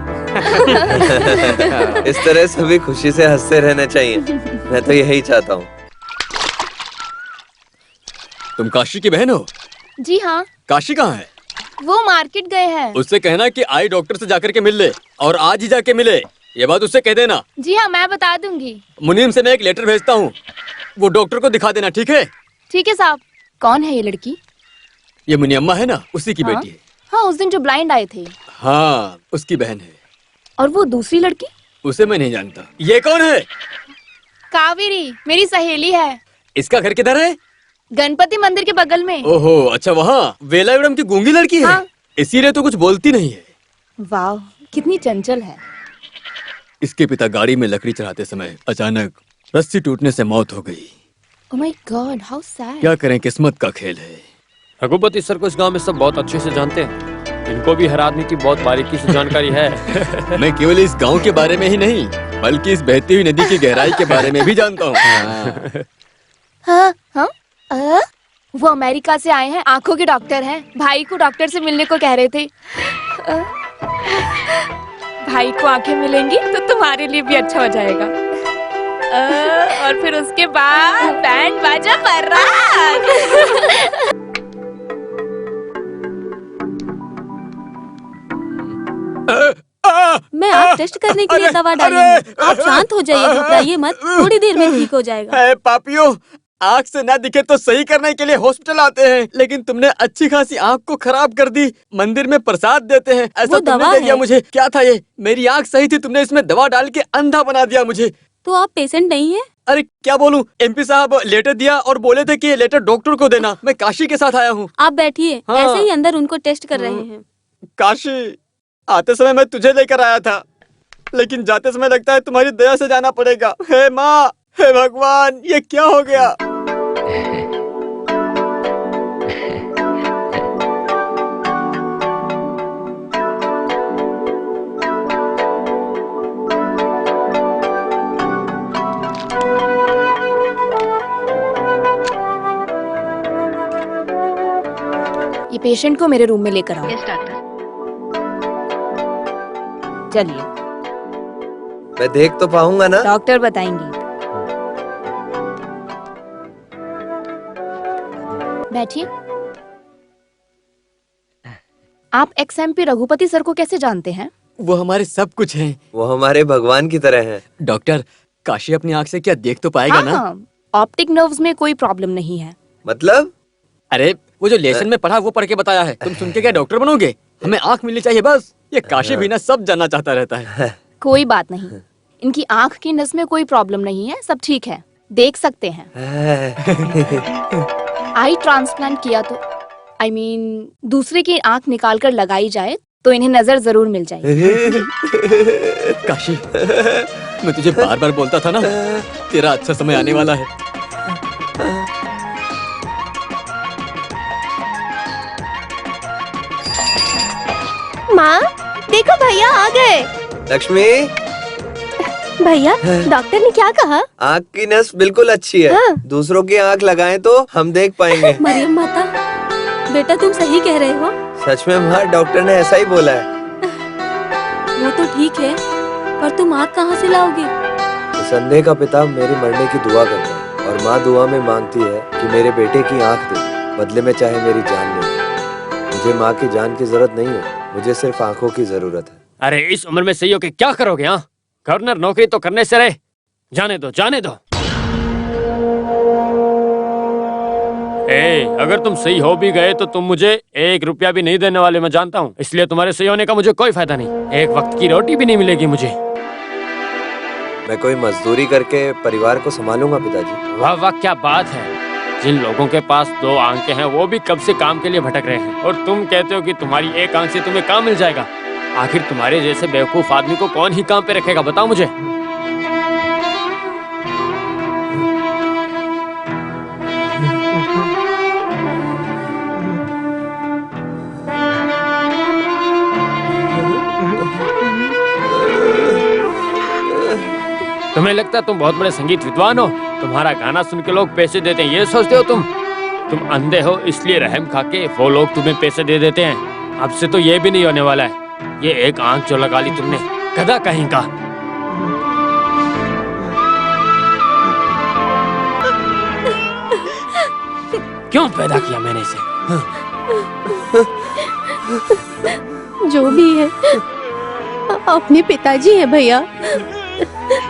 इस तरह सभी खुशी से हंसते रहना चाहिए। मैं तो यही चाहता हूँ। तुम काशी की बहन हो? जी हाँ, काशी कहाँ है? वो मार्केट गए हैं। उससे कहना कि आई डॉक्टर से जाकर के मिल ले, और आज ही जाके मिले। ये बात उससे कह देना। जी हाँ, मैं बता दूंगी। मुनीम से मैं एक लेटर भेजता हूँ, वो डॉक्टर को दिखा देना, ठीक है? ठीक है साहब। कौन है ये लड़की? ये मुनियम्मा है ना, उसी की हाँ? बेटी है। हाँ, उस दिन जो ब्लाइंड आए थे। हाँ, उसकी बहन है। और वो दूसरी लड़की? उसे मैं नहीं जानता। ये कौन है? कावेरी, मेरी सहेली है। इसका घर किधर है? गणपति मंदिर के बगल में। ओहो, अच्छा, वहाँ वेलायुडम की गूंगी लड़की है। हाँ। इसीलिए तो कुछ बोलती नहीं है। वाह, कितनी चंचल है। इसके पिता गाड़ी में लकड़ी चढ़ाते समय अचानक रस्सी टूटने से मौत हो गई। Oh my God, how sad. क्या करें, किस्मत का खेल है। रघुपति सर को इस गांव में सब बहुत अच्छे से जानते हैं। इनको भी हर आदमी की बहुत बारीकी से जानकारी है। मैं केवल इस गांव के बारे में ही नहीं, बल्कि इस बहती हुई नदी की गहराई के बारे में भी जानता हूँ। हाँ हाँ, वो अमेरिका से आए हैं, आंखों के डॉक्टर हैं। भाई को डॉक्टर से मिलने को कह रहे थे। भाई को आंखें मिलेंगी तो तुम्हारे लिए भी अच्छा हो जाएगा। और फिर उसके बाद बैंड बाजा बारात। मैं आप टेस्ट करने के लिए दवा डाली हूँ। आप शांत हो जाइए, घबराइए मत, थोड़ी देर में ठीक हो जाएगा। पापियो, आँख से ना दिखे तो सही करने के लिए हॉस्पिटल आते हैं, लेकिन तुमने अच्छी खासी आँख को खराब कर दी। मंदिर में प्रसाद देते हैं, ऐसा तुमने दे दिया मुझे। क्या था ये? मेरी आँख सही थी, तुमने इसमें दवा डाल के अंधा बना दिया मुझे। तो आप पेशेंट नहीं है? अरे क्या बोलूं, एमपी साहब लेटर दिया और बोले थे कि ये लेटर डॉक्टर को देना। मैं काशी के साथ आया हूँ। आप बैठिए। हाँ। ऐसे ही अंदर उनको टेस्ट कर रहे हैं। काशी, आते समय मैं तुझे लेकर आया था, लेकिन जाते समय लगता है तुम्हारी दया से जाना पड़ेगा। हे माँ, हे भगवान, ये क्या हो गया? ये पेशेंट को मेरे रूम में लेकर आओ। चलिए, मैं देख तो पाऊंगा ना? डॉक्टर बताएंगे। बैठिए। आप XMP रघुपति सर को कैसे जानते हैं? वो हमारे सब कुछ हैं। वो हमारे भगवान की तरह हैं। डॉक्टर, काशी अपनी आँख से क्या देख तो पाएगा ना? हाँ, ऑप्टिक नर्व्स में कोई प्रॉब्लम नहीं है। मतलब? अरे वो जो लेसन में पढ़ा वो पढ़ के बताया है। तुम सुन के क्या डॉक्टर बनोगे? हमें आँख मिलनी चाहिए बस। ये काशी भी ना सब जानना चाहता रहता है। कोई बात नहीं, इनकी आँख की नस में कोई प्रॉब्लम नहीं है, सब ठीक है, देख सकते हैं। आई ट्रांसप्लांट किया तो दूसरे की आँख निकाल कर लगाई जाए तो इन्हें नजर जरूर मिल जाएगी। काशी, मैं तुझे बार बार बोलता था ना, तेरा अच्छा समय आने वाला है। माँ, देखो भैया आ गए। लक्ष्मी, भैया, डॉक्टर ने क्या कहा? आँख की नस बिल्कुल अच्छी है। हाँ। दूसरों की आँख लगाएं तो हम देख पाएंगे। मरियम माता, बेटा तुम सही कह रहे हो। सच में माँ, डॉक्टर ने ऐसा ही बोला है। वो तो ठीक है, पर तुम आँख कहाँ से लाओगे? संदेह का पिता मेरे मरने की दुआ करता है और माँ दुआ में मांगती है कि मेरे बेटे की आँख दे, बदले में चाहे मेरी जान ले। मुझे माँ की जान की जरूरत नहीं है, मुझे सिर्फ आँखों की जरूरत है। अरे इस उम्र में सही हो के क्या करोगे? हाँ, गवर्नर नौकरी तो करने से रहे। जाने दो, जाने दो। अगर तुम सही हो भी गए तो तुम मुझे 1 रुपया भी नहीं देने वाले, मैं जानता हूँ। इसलिए तुम्हारे सही होने का मुझे कोई फायदा नहीं। एक वक्त की रोटी भी नहीं मिलेगी मुझे। मैं कोई मजदूरी करके परिवार को संभालूंगा पिताजी। वाह वाह, क्या बात है। जिन लोगों के पास 2 आंखें हैं वो भी कब से काम के लिए भटक रहे हैं, और तुम कहते हो कि तुम्हारी एक आंख से तुम्हें काम मिल जाएगा। आखिर तुम्हारे जैसे बेवकूफ आदमी को कौन ही काम पे रखेगा, बताओ मुझे। तुम्हें लगता है तुम बहुत बड़े संगीत विद्वान हो? तुम्हारा गाना सुन के लोग पैसे देते हैं, ये सोचते हो तुम अंधे हो इसलिए रहम खा के वो लोग तुम्हें पैसे दे देते हैं। अब से तो ये भी नहीं होने वाला है। ये एक आंख जो लगा ली तुमने, गधा कहीं का। क्यों पैदा किया मैंने इसे? जो भी है, अपने पिताजी है भैया।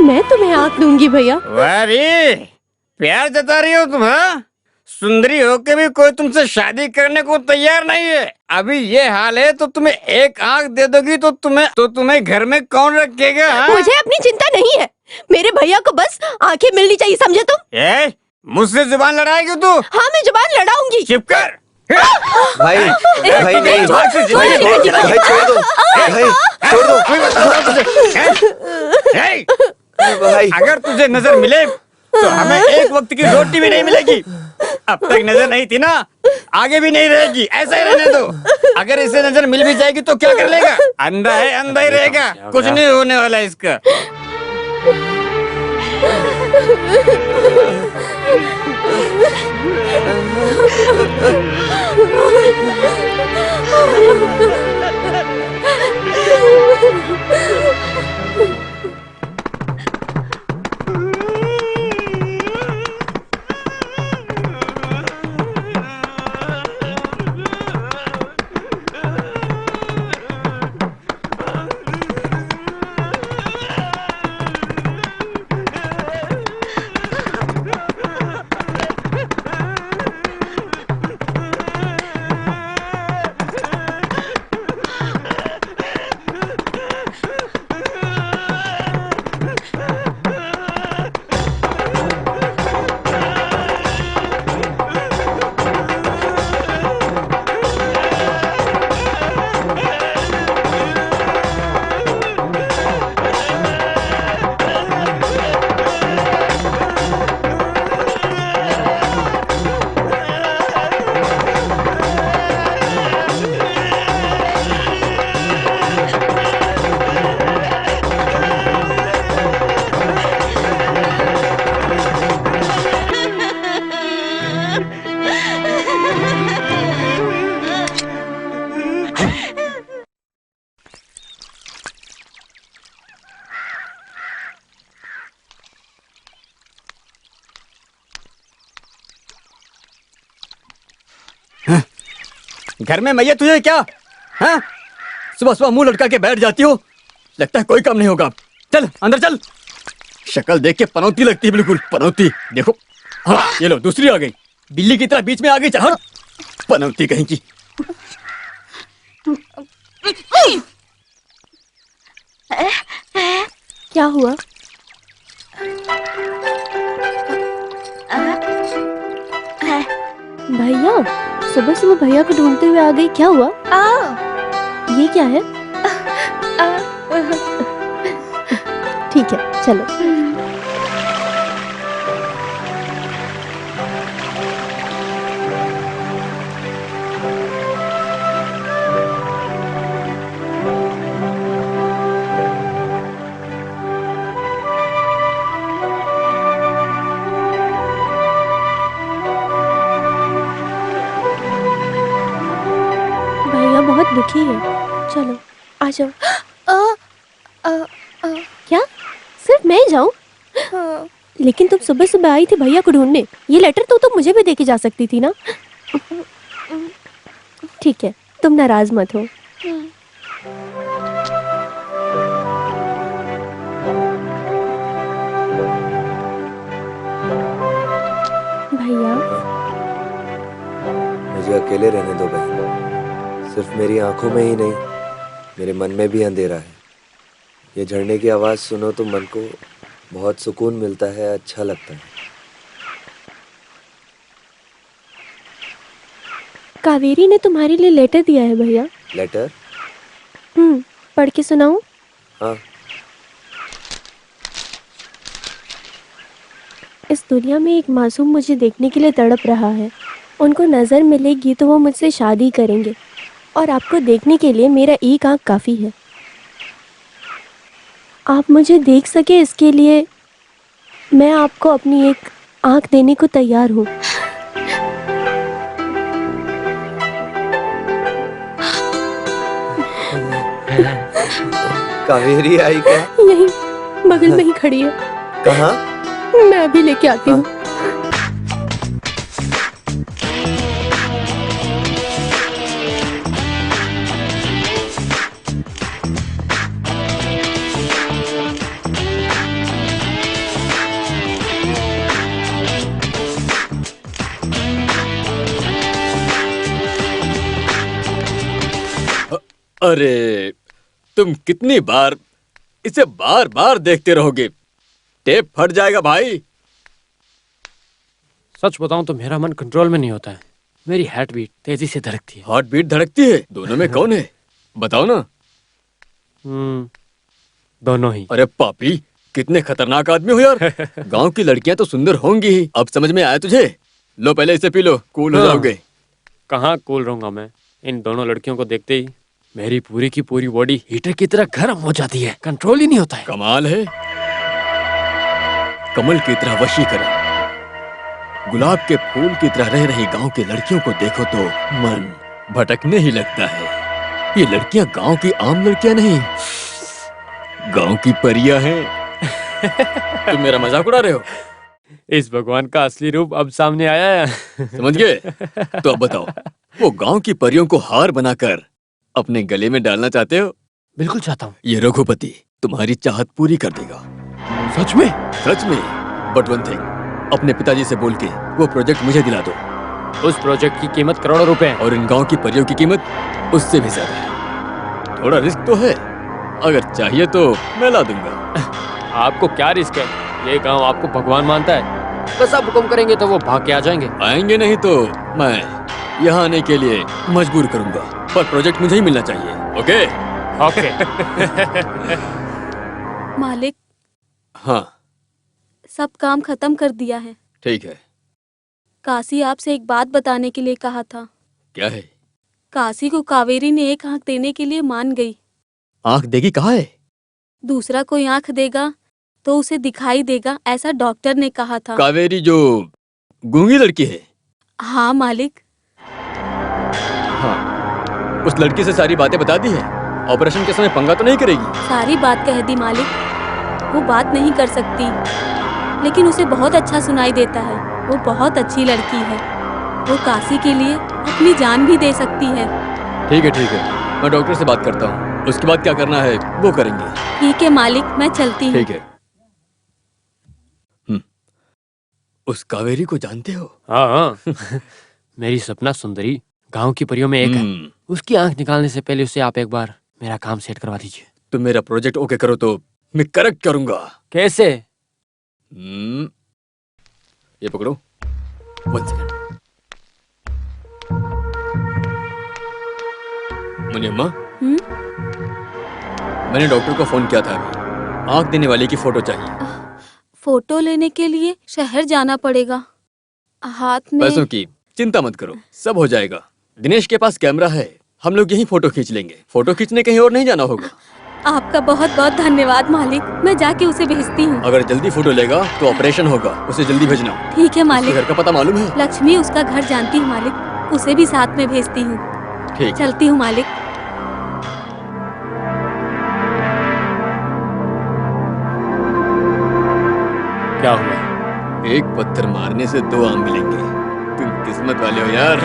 मैं तुम्हें आंख दूंगी भैया। वारी, प्यार जता रही हो तुम? हाँ, सुंदरी होके भी कोई तुमसे शादी करने को तैयार नहीं है। अभी ये हाल है तो तुम्हें एक आंख दे दोगी तो तुम्हें घर में कौन रखेगा? हाँ? मुझे अपनी चिंता नहीं है, मेरे भैया को बस आंखें मिलनी चाहिए, समझे तुम? मुझसे जुबान लड़ाएगी तू? हाँ, मैं जुबान लड़ाऊंगी। चुप कर। भाई भाई नहीं, भाई छोड़ दो, भाई छोड़ दो। भाई अगर तुझे नजर मिले तो हमें एक वक्त की रोटी भी नहीं मिलेगी। अब तक नजर नहीं थी ना, आगे भी नहीं रहेगी। ऐसा ही रहने दो। अगर इसे नजर मिल भी जाएगी तो क्या कर लेगा? अंधा है, अंधा ही रहेगा, कुछ नहीं होने वाला इसका। घर में मैया तुझे क्या? हाँ, सुबह सुबह मुंह लटका के बैठ जाती हो, लगता है कोई काम नहीं होगा। चल अंदर चल। शक्ल देख के पनौती लगती है, बिल्कुल पनौती। देखो, हाँ ये लो दूसरी आ गई, बिल्ली की तरह बीच में आ गई। चल हाँ, पनौती कहीं की। क्या हुआ? भैया, सुबह सुबह भैया को ढूंढते हुए आ गई, क्या हुआ? ये क्या है? ठीक है, चलो। बहुत दुखी है, चलो आ जाओ। क्या सिर्फ मैं जाऊं? लेकिन तुम सुबह सुबह आई थी भैया को ढूंढने, ये लेटर तो तुम मुझे भी देके जा सकती थी ना। ठीक है, तुम नाराज मत हो। भैया, मुझे अकेले रहने दो बहन। सिर्फ मेरी आंखों में ही नहीं, मेरे मन में भी अंधेरा है। ये झरने की आवाज़ सुनो तो मन को बहुत सुकून मिलता है, अच्छा लगता है। कावेरी ने तुम्हारे लिए लेटर दिया है भैया। लेटर? पढ़ के सुनाऊं? हाँ। इस दुनिया में एक मासूम मुझे देखने के लिए तड़प रहा है। उनको नज़र मिलेगी तो वो मुझसे शादी करेंगे और आपको देखने के लिए मेरा एक आँख काफ़ी है। आप मुझे देख सके इसके लिए मैं आपको अपनी एक आँख देने को तैयार हूँ। कावेरी आई क्या? यही बगल में ही खड़ी है। कहाँ? मैं अभी लेके आती हूँ। अरे तुम कितनी बार इसे बार बार देखते रहोगे? टेप फट जाएगा भाई। सच बताऊं तो मेरा मन कंट्रोल में नहीं होता है। मेरी हार्ट बीट तेजी से धड़कती है। हार्ट बीट धड़कती है? दोनों में कौन है बताओ ना। दोनों ही। अरे पापी, कितने खतरनाक आदमी हो यार। गांव की लड़कियां तो सुंदर होंगी ही, अब समझ में आया तुझे? लो पहले इसे पी लो, कूल हो जाओगे। कहाँ कूल रहूंगा मैं? इन दोनों लड़कियों को देखते ही मेरी पूरी की पूरी बॉडी हीटर की तरह गर्म हो जाती है। कंट्रोल ही नहीं होता है। कमाल है, कमल की तरह वशीकरण। गुलाब के फूल की तरह रह रही गांव की लड़कियों को देखो तो मन भटकने ही लगता है। ये लड़कियां गांव की आम लड़कियां नहीं, गांव की परियां हैं। तुम मेरा मजाक उड़ा रहे हो? इस भगवान का असली रूप अब सामने आया है। समझ गए? तो अब बताओ, वो गांव की परियों को हार बनाकर अपने गले में डालना चाहते हो? बिल्कुल चाहता हूँ। ये रघुपति तुम्हारी चाहत पूरी कर देगा। सच में? सच में। बट वन थिंग, अपने पिताजी से बोल के वो प्रोजेक्ट मुझे दिला दो। उस प्रोजेक्ट की कीमत करोड़ों रुपए है। और इन गांव की परियों की कीमत उससे भी ज्यादा है। थोड़ा रिस्क तो है, अगर चाहिए तो मैं ला दूंगा। आपको क्या रिस्क है? ये गांव आपको भगवान मानता है। बस आप हुक्म करेंगे तो वो भाग के आ जाएंगे। आएंगे नहीं तो मैं यहाँ आने के लिए मजबूर करूंगा, पर प्रोजेक्ट मुझे ही मिलना चाहिए। ओके? ओके। मालिक, हाँ सब काम खत्म कर दिया है। ठीक है। काशी आपसे एक बात बताने के लिए कहा था। क्या है? काशी को कावेरी ने एक आंख देने के लिए मान गई। आंख देगी कहाँ है? दूसरा कोई आंख देगा तो उसे दिखाई देगा, ऐसा डॉक्टर ने कहा था। कावेरी जो गूंगी लड़की है? हाँ मालिक। हाँ, उस लड़की से सारी बातें बता दी है? ऑपरेशन के समय पंगा तो नहीं करेगी? सारी बात कह दी मालिक। वो बात नहीं कर सकती, लेकिन उसे बहुत अच्छा सुनाई देता है। वो बहुत अच्छी लड़की है। वो काशी के लिए अपनी जान भी दे सकती है। ठीक है ठीक है, मैं डॉक्टर से बात करता हूँ, उसके बाद क्या करना है वो करेंगे। ठीक है मालिक, मैं चलती हूँ। ठीक है। उस कावेरी को जानते हो? हाँ। मेरी सपना सुंदरी गांव की परियों में एक है। उसकी आंख निकालने से पहले उसे आप एक बार मेरा काम सेट करवा दीजिए। तुम मेरा प्रोजेक्ट ओके करो तो मैं करेक्ट करूंगा। कैसे? ये पकड़ो, 1 सेकंड। मुनियम्मा, मैंने डॉक्टर को फोन किया था अभी। आंख देने वाले की फोटो चाहिए। फोटो लेने के लिए शहर जाना पड़ेगा। हाथ में पैसों की चिंता मत करो, सब हो जाएगा। दिनेश के पास कैमरा है, हम लोग यहीं फोटो खींच लेंगे। फोटो खींचने कहीं और नहीं जाना होगा। आपका बहुत बहुत धन्यवाद मालिक, मैं जाके उसे भेजती हूँ। अगर जल्दी फोटो लेगा तो ऑपरेशन होगा, उसे जल्दी भेजना। ठीक है मालिक। घर का पता मालूम है? लक्ष्मी उसका घर जानती है मालिक, उसे भी साथ में भेजती हूँ। ठीक। चलती हूँ मालिक। क्या हुआ? एक पत्थर मारने से 2 आम मिलेंगे। तुम किस्मत वाले हो यार।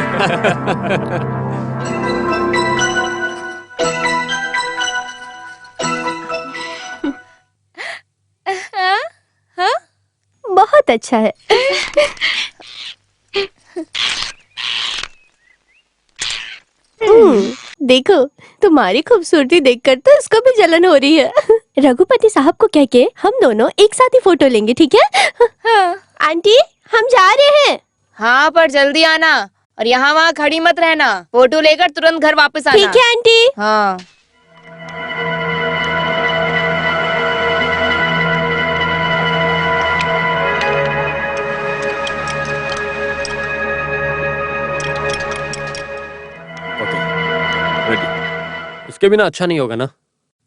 बहुत अच्छा है। देखो, तुम्हारी खूबसूरती देखकर तो उसको भी जलन हो रही है। रघुपति साहब को कह के हम दोनों एक साथ ही फोटो लेंगे, ठीक है? हाँ। आंटी, हम जा रहे हैं। हाँ, पर जल्दी आना, और यहाँ वहाँ खड़ी मत रहना, फोटो लेकर तुरंत घर वापस आना। ठीक है आंटी। हाँ। Okay, ready. इसके बिना अच्छा नहीं होगा ना।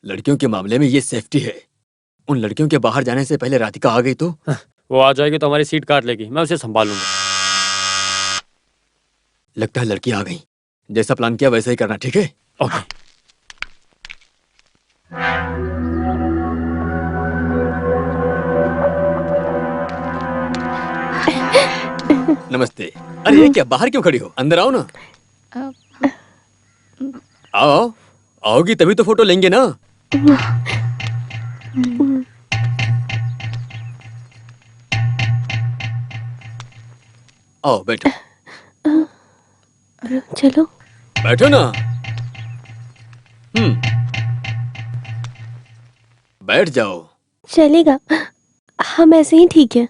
लड़कियों के मामले में ये सेफ्टी है। उन लड़कियों के बाहर जाने से पहले राधिका आ गई तो वो आ जाएगी तो हमारी सीट काट लेगी, मैं उसे संभालूंगा। लगता है लड़की आ गई। जैसा प्लान किया वैसा ही करना, ठीक है? ओके। नमस्ते। अरे ये क्या, बाहर क्यों खड़ी हो? अंदर आओ ना। आओ, आओगी तभी तो फोटो लेंगे ना। आओ बैठो। चलो। बैठो ना। बैठ जाओ। चलेगा, हम ऐसे ही ठीक है।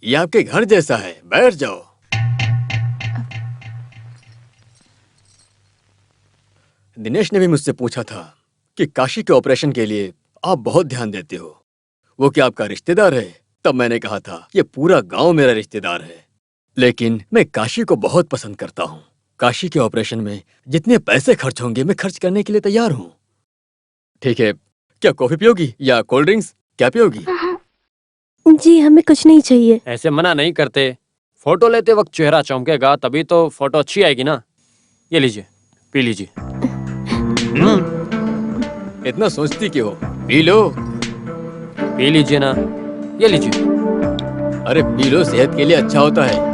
ये आपके घर जैसा है, बैठ जाओ। दिनेश ने भी मुझसे पूछा था कि काशी के ऑपरेशन के लिए आप बहुत ध्यान देते हो। वो क्या आपका रिश्तेदार है? तब मैंने कहा था ये पूरा गांव मेरा रिश्तेदार है, लेकिन मैं काशी को बहुत पसंद करता हूँ। काशी के ऑपरेशन में जितने पैसे खर्च होंगे मैं खर्च करने के लिए तैयार हूँ। ठीक है, क्या कॉफी पियोगी या कोल्ड ड्रिंक्स, क्या पियोगी? जी हमें कुछ नहीं चाहिए। ऐसे मना नहीं करते, फोटो लेते वक्त चेहरा चमकेगा तभी तो फोटो अच्छी आएगी ना। ये लीजिए, पी लीजिए। इतना सोचती क्यों हो? P low. पी लीजिए ना, ये लीजिए। अरे पी लो, सेहत के लिए अच्छा होता है।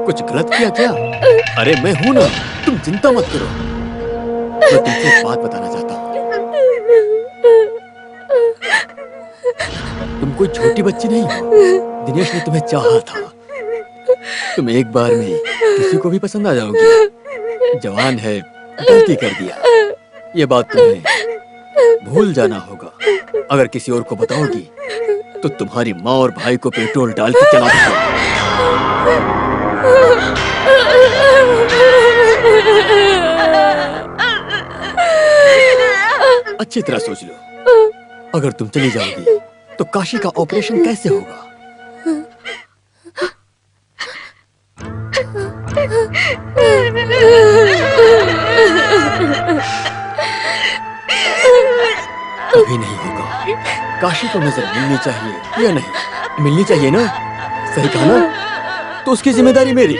कुछ गलत किया क्या? अरे मैं हूं ना, तुम चिंता मत करो। मैं तुमसे एक बात बताना चाहता हूँ। तुम कोई छोटी बच्ची नहीं हो। दिनेश ने तुम्हें चाहा था। तुम एक बार में किसी को भी पसंद आ जाओगी। जवान है, गलती कर दिया, ये बात तुम्हें भूल जाना होगा। अगर किसी और को बताओगी तो तुम्हारी माँ और भाई को पेट्रोल डाल के चला दूंगा। अच्छी तरह सोच लो, अगर तुम चली जाओगी तो काशी का ऑपरेशन कैसे होगा? कभी नहीं होगा। काशी को नजर मिलनी चाहिए या नहीं? मिलनी चाहिए ना? सही कहा ना? तो उसकी जिम्मेदारी मेरी।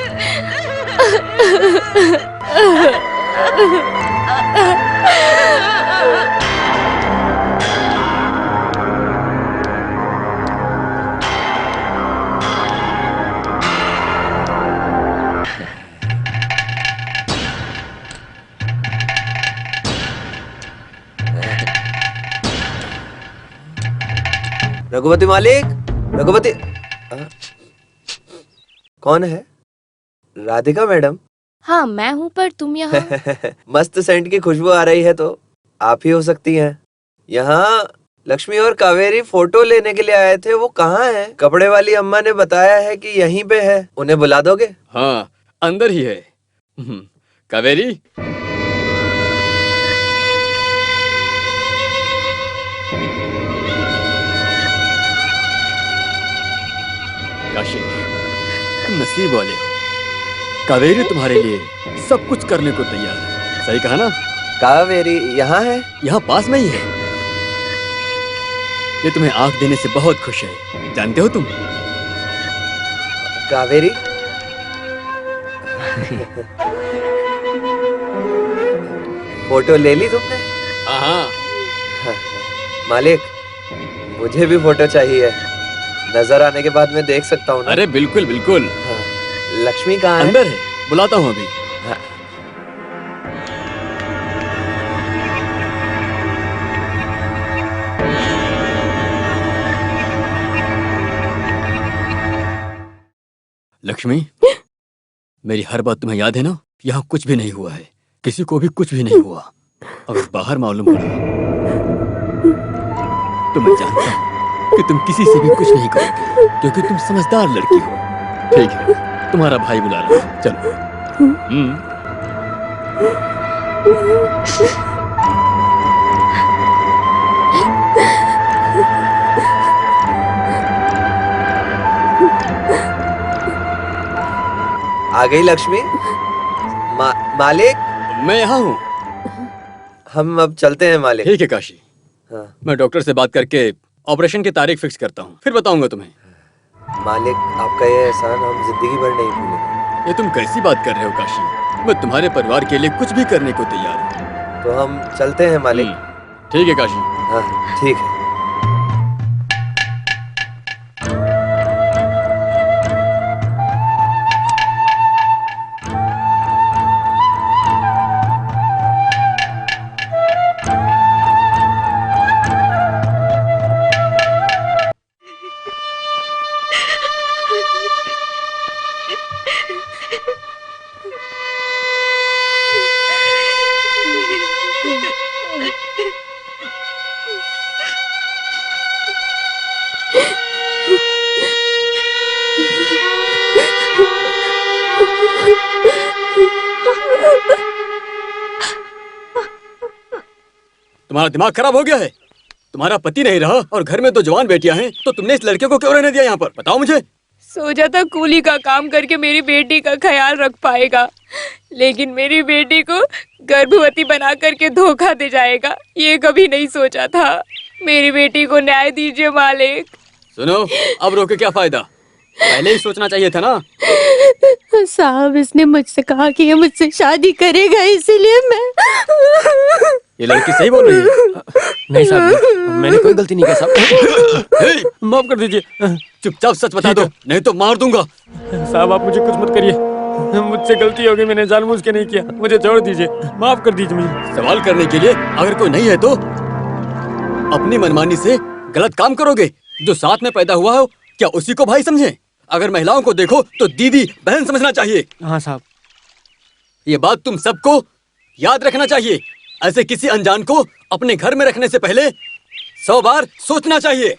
रघुपति मालिक, रघुपति। कौन है? राधिका मैडम? हाँ मैं हूँ, पर तुम यहाँ। मस्त सेंट की खुशबू आ रही है तो आप ही हो सकती हैं। यहाँ लक्ष्मी और कावेरी फोटो लेने के लिए आए थे, वो कहाँ हैं? कपड़े वाली अम्मा ने बताया है कि यहीं पे है, उन्हें बुला दोगे? हाँ अंदर ही है। कावेरी, काशी, तुम नसीब वाले हो। कावेरी तुम्हारे लिए सब कुछ करने को तैयार है। सही कहा ना? कावेरी यहाँ है? यहाँ पास में ही है। ये तुम्हें आंख देने से बहुत खुश है, जानते हो तुम? कावेरी? फोटो ले ली तुमने? हाँ। मालिक, मुझे भी फोटो चाहिए। नजर आने के बाद मैं देख सकता हूँ ना? अरे बिल्कुल बिल्कुल। हाँ। लक्ष्मी कहाँ है? अंदर है, बुलाता हूँ अभी। हाँ। लक्ष्मी, मेरी हर बात तुम्हें याद है ना? यहाँ कुछ भी नहीं हुआ है, किसी को भी कुछ भी नहीं हुआ। अगर बाहर मालूम पड़ा तो मैं जानता हूँ कि तुम किसी से भी कुछ नहीं करोगे, क्योंकि तुम समझदार लड़की हो। ठीक है, तुम्हारा भाई बुला रहा है, चलो। आ गई लक्ष्मी। मालिक, मैं यहाँ हूँ। हम अब चलते हैं मालिक। ठीक है काशी, हाँ। मैं डॉक्टर से बात करके ऑपरेशन की तारीख फिक्स करता हूँ, फिर बताऊंगा तुम्हें। मालिक, आपका ये एहसान हम जिंदगी भर नहीं भूलेंगे। ये तुम कैसी बात कर रहे हो काशी? मैं तुम्हारे परिवार के लिए कुछ भी करने को तैयार हूँ। तो हम चलते हैं मालिक। ठीक है काशी। हाँ, ठीक है। तुम्हारा दिमाग खराब हो गया है? तुम्हारा पति नहीं रहा और घर में 2 जवान बेटियां हैं, तो तुमने इस लड़के को क्यों रहने दिया यहाँ पर? बताओ मुझे। सोचा था कूली का काम करके मेरी बेटी का ख्याल रख पाएगा, लेकिन मेरी बेटी को गर्भवती बना करके धोखा दे जाएगा, ये कभी नहीं सोचा था। मेरी बेटी को न्याय दीजिए मालिक। सुनो, अब रोके क्या फायदा? पहले ही सोचना चाहिए था ना। साहब, इसने मुझसे कहा कि ये मुझसे शादी करेगा, इसीलिए मैं। ये लड़की सही बोल रही है। नहीं साहब, मैंने कोई गलती नहीं की साहब, माफ कर दीजिए। चुपचाप सच बता दो, नहीं तो मार दूंगा। साहब आप मुझे कुछ मत करिए, मुझसे गलती हो गई, मैंने जानबूझ के नहीं किया, मुझे छोड़ दीजिए, माफ कर दीजिए मुझे। सवाल करने के लिए अगर कोई नहीं है तो अपनी मनमानी से गलत काम करोगे। जो साथ में पैदा हुआ हो, क्या उसी को भाई समझे? अगर महिलाओं को देखो तो दीदी बहन समझना चाहिए। हाँ साहब। ये बात तुम सबको याद रखना चाहिए। ऐसे किसी अनजान को अपने घर में रखने से पहले 100 बार सोचना चाहिए।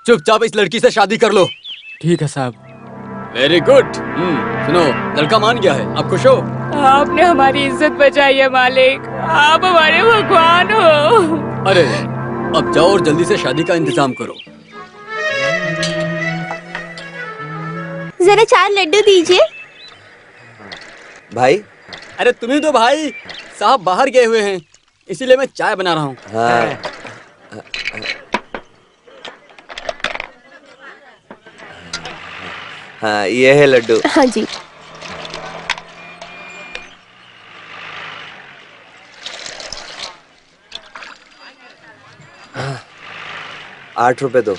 चुपचाप इस लड़की से शादी कर लो। ठीक है साहब। Very good. सुनो, लड़का मान गया है, आप खुश हो? आपने हमारी इज्जत बचाई है मालिक, आप हमारे भगवान हो। अरे अब जाओ और जल्दी से शादी का इंतजाम करो। जरा 4 लड्डू दीजिए। भाई। अरे तुम्ही तो भाई साहब बाहर गए हुए हैं, इसीलिए मैं चाय बना रहा हूँ। हाँ। हाँ, ये है लड्डू। हाँ जी। हाँ, 8 रुपए दो।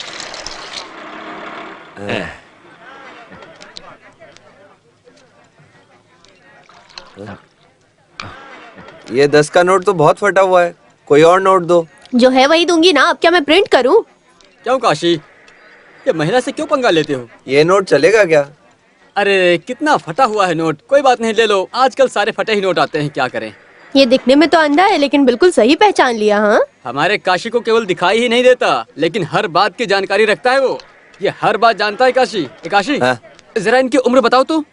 ये 10 का नोट तो बहुत फटा हुआ है, कोई और नोट दो। जो है वही दूंगी ना, अब क्या मैं प्रिंट करूं? क्यों काशी, ये महिला से क्यों पंगा लेते हो? ये नोट चलेगा क्या? अरे कितना फटा हुआ है नोट, कोई बात नहीं, ले लो। आजकल सारे फटे ही नोट आते हैं, क्या करें। ये दिखने में तो अंधा है, लेकिन बिल्कुल सही पहचान लिया। हाँ, हमारे काशी को केवल दिखाई ही नहीं देता, लेकिन हर बात की जानकारी रखता है वो। ये हर बात जानता है काशी। काशी, हाँ? जरा इनकी उम्र बताओ तो।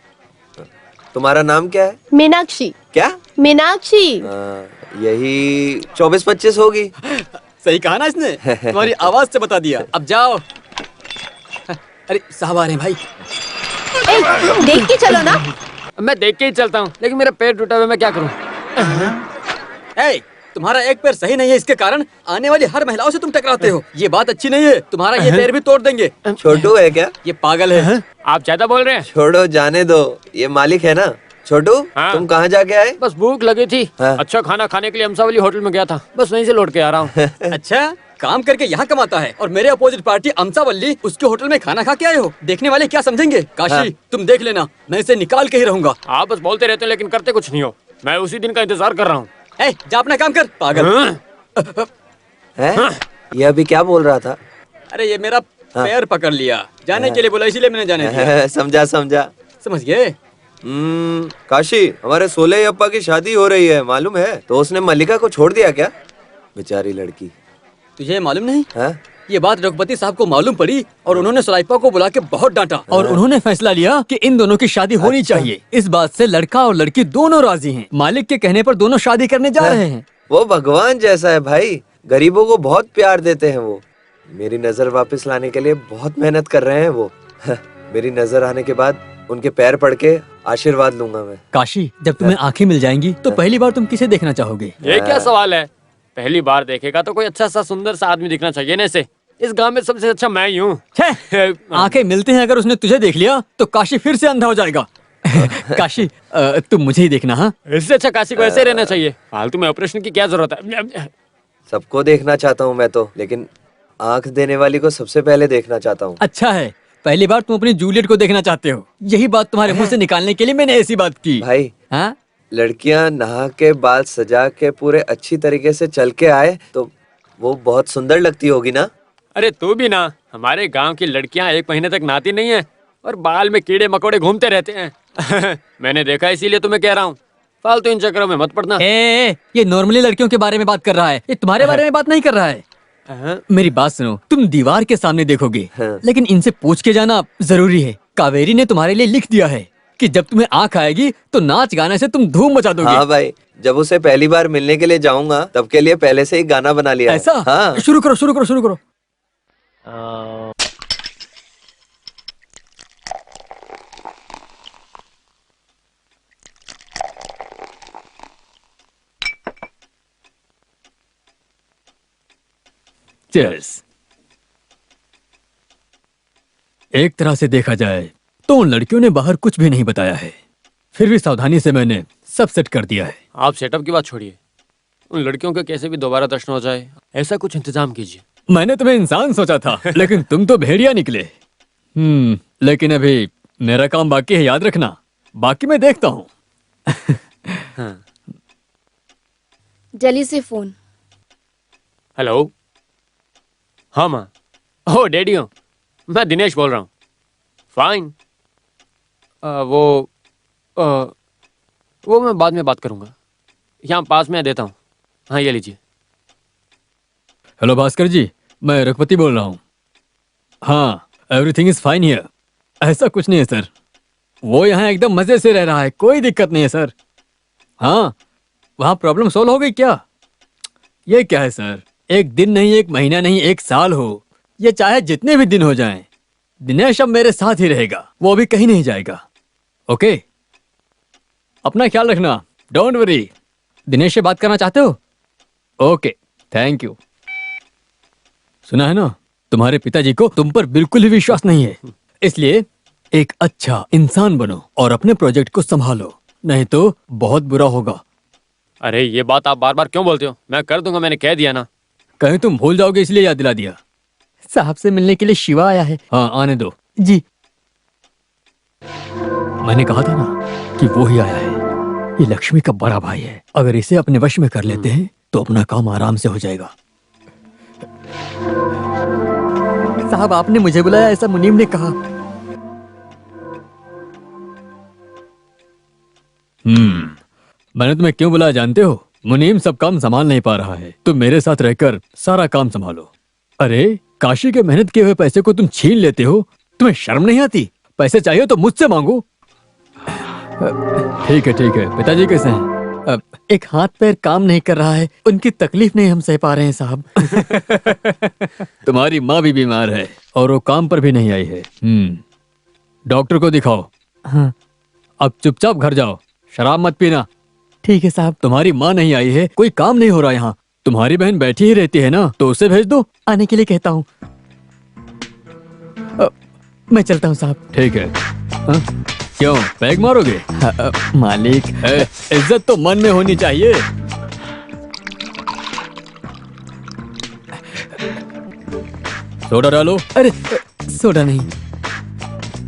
तुम्हारा नाम क्या है? मीनाक्षी। क्या? मीनाक्षी। यही 24-25 होगी। सही कहा ना इसने, तुम्हारी आवाज से बता दिया। अब जाओ। अरे साहब आ रहे हैं भाई। देख के चलो ना। मैं देख के ही चलता हूँ, लेकिन मेरा पैर टूटा हुआ, मैं क्या करूँ? तुम्हारा एक पैर सही नहीं है, इसके कारण आने वाली हर महिलाओं से तुम टकराते हो। ये बात अच्छी नहीं है, तुम्हारा ये पैर भी तोड़ देंगे। छोटू है क्या? ये पागल है। आप ज्यादा बोल रहे हैं। छोड़ो, जाने दो, ये मालिक है ना। छोटू, हाँ? तुम कहाँ जाके आए? बस भूख लगी थी, हाँ? अच्छा खाना खाने के लिए अमसावली होटल में गया था, बस वहीं से लौट के आ रहा हूँ। अच्छा, काम करके यहाँ कमाता है और मेरे अपोजिट पार्टी अमसावली उसके होटल में खाना खा के आए हो। देखने वाले क्या समझेंगे? काशी, हाँ? तुम देख लेना, मैं इसे निकाल के ही रहूंगा। आप बस बोलते रहते हो लेकिन करते कुछ नहीं हो। मैं उसी दिन का इंतजार कर रहा हूँ। जा अपना काम कर, पागल। है? ये अभी क्या बोल रहा था? अरे ये मेरा हाँ। पैर पकड़ लिया, जाने के लिए बोला, इसीलिए मैंने जाने दिया। समझा समझा। समझ गए? काशी, हमारे सोले अप्पा की शादी हो रही है, मालूम है? तो उसने मल्लिका को छोड़ दिया क्या? बेचारी लड़की। तुझे मालूम नहीं? हाँ? ये बात रघुपति साहब को मालूम पड़ी और उन्होंने सुलाइपा को बुला के बहुत डांटा और उन्होंने फैसला लिया कि इन दोनों की शादी होनी चाहिए। इस बात से लड़का और लड़की दोनों राजी हैं। मालिक के कहने पर दोनों शादी करने जा रहे हैं। वो भगवान जैसा है भाई, गरीबों को बहुत प्यार देते हैं वो। मेरी नजर वापस लाने के लिए बहुत मेहनत कर रहे हैं वो। मेरी नजर आने के बाद उनके पैर पड़ के आशीर्वाद लूंगा मैं। काशी, जब तुम्हें आंखें मिल जाएंगी तो पहली बार तुम किसे देखना चाहोगे? ये क्या सवाल है? पहली बार देखेगा तो कोई अच्छा सा सुंदर सा आदमी दिखना चाहिए ना। इसे इस गांव में सबसे अच्छा मैं ही हूँ। आंखें मिलते हैं, अगर उसने तुझे देख लिया तो काशी फिर से अंधा हो जाएगा। काशी, तुम मुझे ही देखना। हाँ, इससे अच्छा काशी को ऐसे रहना चाहिए। फालतू में ऑपरेशन की क्या जरूरत है? सबको देखना चाहता हूँ मैं तो, लेकिन आंख देने वाली को सबसे पहले देखना चाहता हूँ। अच्छा है, पहली बार तुम अपनी जूलियट को देखना चाहते हो। यही बात तुम्हारे मुंह से निकालने के लिए मैंने ऐसी बात की। भाई, हाँ? लड़कियां नहा के बाल सजा के पूरे अच्छी तरीके से चल के आए तो वो बहुत सुंदर लगती होगी ना? अरे तू भी ना, हमारे गांव की लड़कियां 1 महीने तक नहाती नहीं है और बाल में कीड़े मकोड़े घूमते रहते हैं। मैंने देखा, इसीलिए तुम्हें कह रहा हूँ, फालतू इन चक्करों में मत पड़ना। ये नॉर्मली लड़कियों के बारे में बात कर रहा है, ये तुम्हारे बारे में बात नहीं कर रहा है। मेरी बात सुनो, तुम दीवार के सामने देखोगे, लेकिन इनसे पूछ के जाना जरूरी है। कावेरी ने तुम्हारे लिए लिख दिया है कि जब तुम्हें आंख आएगी तो नाच गाने से तुम धूम मचा दोगे। हाँ भाई, जब उसे पहली बार मिलने के लिए जाऊंगा तब के लिए पहले से ही गाना बना लिया है। ऐसा? हाँ। शुरू करो शुरू करो शुरू करो। Cheers। एक तरह से देखा जाए तो उन लड़कियों ने बाहर कुछ भी नहीं बताया है, फिर भी सावधानी से मैंने सब सेट कर दिया है। आप सेटअप की बात छोड़िए, उन लड़कियों के कैसे भी दोबारा दर्शन हो जाए ऐसा कुछ इंतजाम कीजिए। मैंने तुम्हें इंसान सोचा था, लेकिन तुम तो भेड़िया निकले। लेकिन अभी मेरा काम बाकी है, याद रखना। बाकी मैं देखता हूँ। जल्दी से फोन। हेलो। हाँ माँ। ओह डैडी हूँ, मैं दिनेश बोल रहा हूँ। फाइन। वो मैं बाद में बात करूँगा, यहाँ पास में देता हूँ। हाँ ये लीजिए। हेलो भास्कर जी, मैं रघुपति बोल रहा हूँ। हाँ, एवरीथिंग इज फाइन हियर। ऐसा कुछ नहीं है सर, वो यहाँ एकदम मजे से रह रहा है, कोई दिक्कत नहीं है सर। हाँ, वहाँ प्रॉब्लम सॉल्व हो गई क्या? ये क्या है सर, एक दिन नहीं, एक महीना नहीं, 1 साल हो, ये चाहे जितने भी दिन हो जाएं, दिनेश अब मेरे साथ ही रहेगा, वो अभी कहीं नहीं जाएगा। ओके, अपना ख्याल रखना, डोंट वरी। दिनेश से बात करना चाहते हो? Okay, thank you. सुना है ना, तुम्हारे पिताजी को तुम पर बिल्कुल ही विश्वास नहीं है, इसलिए एक अच्छा इंसान बनो और अपने प्रोजेक्ट को संभालो, नहीं तो बहुत बुरा होगा। अरे ये बात आप बार बार क्यों बोलते हो? मैं कर दूंगा, मैंने कह दिया ना। कहीं तुम भूल जाओगे इसलिए याद दिला दिया। साहब से मिलने के लिए शिवा आया है। हाँ, आने दो जी। मैंने कहा था ना कि वो ही आया है। ये लक्ष्मी का बड़ा भाई है, अगर इसे अपने वश में कर लेते हैं तो अपना काम आराम से हो जाएगा। साहब आपने मुझे बुलाया, ऐसा मुनीम ने कहा। मैंने तुम्हें क्यों बुलाया जानते हो? मुनीम सब काम संभाल नहीं पा रहा है, तुम मेरे साथ रहकर सारा काम संभालो। अरे काशी के मेहनत किए हुए पैसे को तुम छीन लेते हो, तुम्हें शर्म नहीं आती? पैसे चाहिए तो मुझसे मांगो। ठीक है ठीक है। पिताजी कैसे हैं? एक हाथ पैर काम नहीं कर रहा है, उनकी तकलीफ नहीं हम सह पा रहे हैं साहब। तुम्हारी माँ भी बीमार है और वो काम पर भी नहीं आई है। डॉक्टर को दिखाओ। हाँ। अब चुपचाप घर जाओ, शराब मत पीना। ठीक है साहब। तुम्हारी माँ नहीं आई है, कोई काम नहीं हो रहा यहाँ। तुम्हारी बहन बैठी ही रहती है ना, तो उसे भेज दो, आने के लिए कहता हूँ। मैं चलता हूँ साहब। ठीक है। क्यों पैग मारोगे? मालिक, इज्जत तो मन में होनी चाहिए। सोडा डालो। अरे सोडा नहीं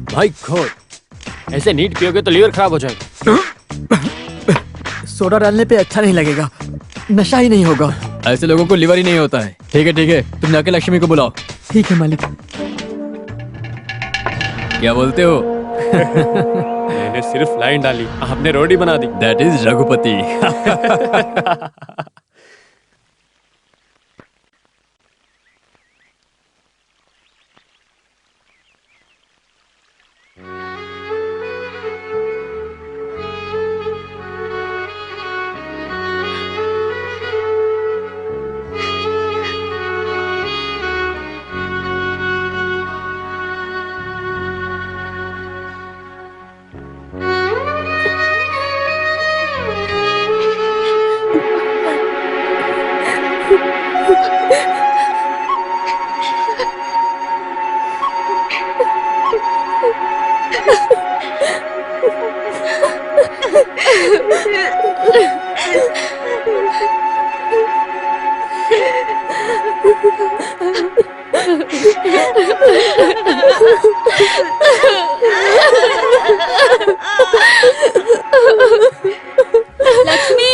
भाई, खोल। ऐसे नीट पियोगे तो लीवर खराब हो जाएगा। सोडा डालने पे अच्छा नहीं लगेगा, नशा ही नहीं होगा। ऐसे लोगों को लिवर ही नहीं होता है। ठीक है, तुम जाके लक्ष्मी को बुलाओ। ठीक है मालिक। क्या बोलते हो? मैंने सिर्फ लाइन डाली, आपने रोटी बना दी। That is Raghupati. लक्ष्मी,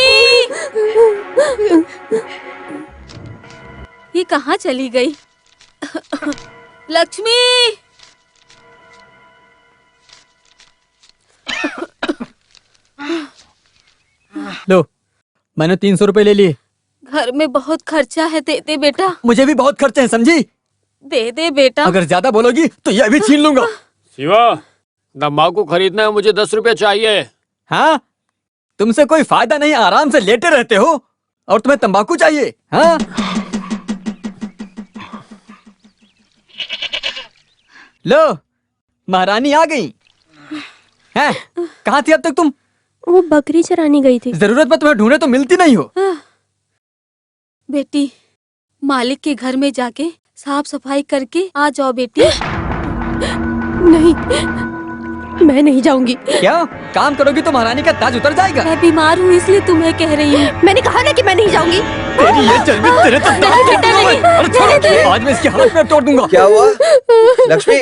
ये कहाँ चली गई? लक्ष्मी, लो, मैंने 300 रुपए ले लिए। घर में बहुत खर्चा है, दे दे बेटा। मुझे भी बहुत खर्चे हैं, समझी? दे दे बेटा। अगर ज्यादा बोलोगी तो यह भी छीन लूंगा। शिवा, तम्बाकू खरीदना है, मुझे 10 रुपए चाहिए। हाँ, तुमसे कोई फायदा नहीं, आराम से लेटे रहते हो और तुम्हें तंबाकू चाहिए? हाँ, लो, महारानी आ गई। हैं? कहाँ थी अब तक तुम? वो बकरी चराने गई थी। जरूरत में तुम्हें ढूंढे तो मिलती नहीं हो। बेटी, मालिक के घर में जाके साफ सफाई करके आ जाओ बेटी। नहीं, मैं नहीं जाऊंगी। क्या काम करोगी तो महारानी का ताज उतर जाएगा। मैं बीमार हूँ इसलिए तुम्हें कह रही हूँ। मैंने कहा ना कि मैं नहीं जाऊंगी। तेरी ये चर्बी तेरे तो दांत तोड़ दूंगा मैं। अरे छोड़ो, आज मैं इसकी हालत में तोड़ दूंगा। क्या हुआ लक्ष्मी,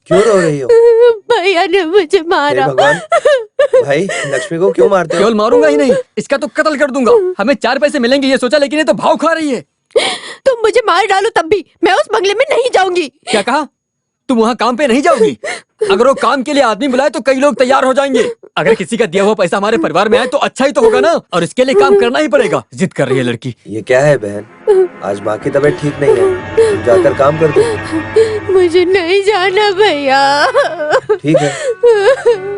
क्यों रो रही हो? भैया ने मुझे हे मारा। भगवान, भाई लक्ष्मी को क्यों मारते हो? केवल मारूंगा ही नहीं, इसका तो कत्ल कर दूंगा। हमें 4 पैसे मिलेंगे ये सोचा, लेकिन ये तो भाव खा रही है। तुम मुझे मार डालो तब भी मैं उस बंगले में नहीं जाऊंगी। क्या कहा? तुम वहाँ काम पे नहीं जाओगी? अगर वो काम के लिए आदमी बुलाए तो कई लोग तैयार हो जाएंगे। अगर किसी का दिया हुआ पैसा हमारे परिवार में आए तो अच्छा ही तो होगा ना, और इसके लिए काम करना ही पड़ेगा। जिद कर रही है लड़की। ये क्या है बहन, आज माँ की तबीयत ठीक नहीं है, तुम जाकर काम कर दो। मुझे नहीं जाना भैया। ठीक है,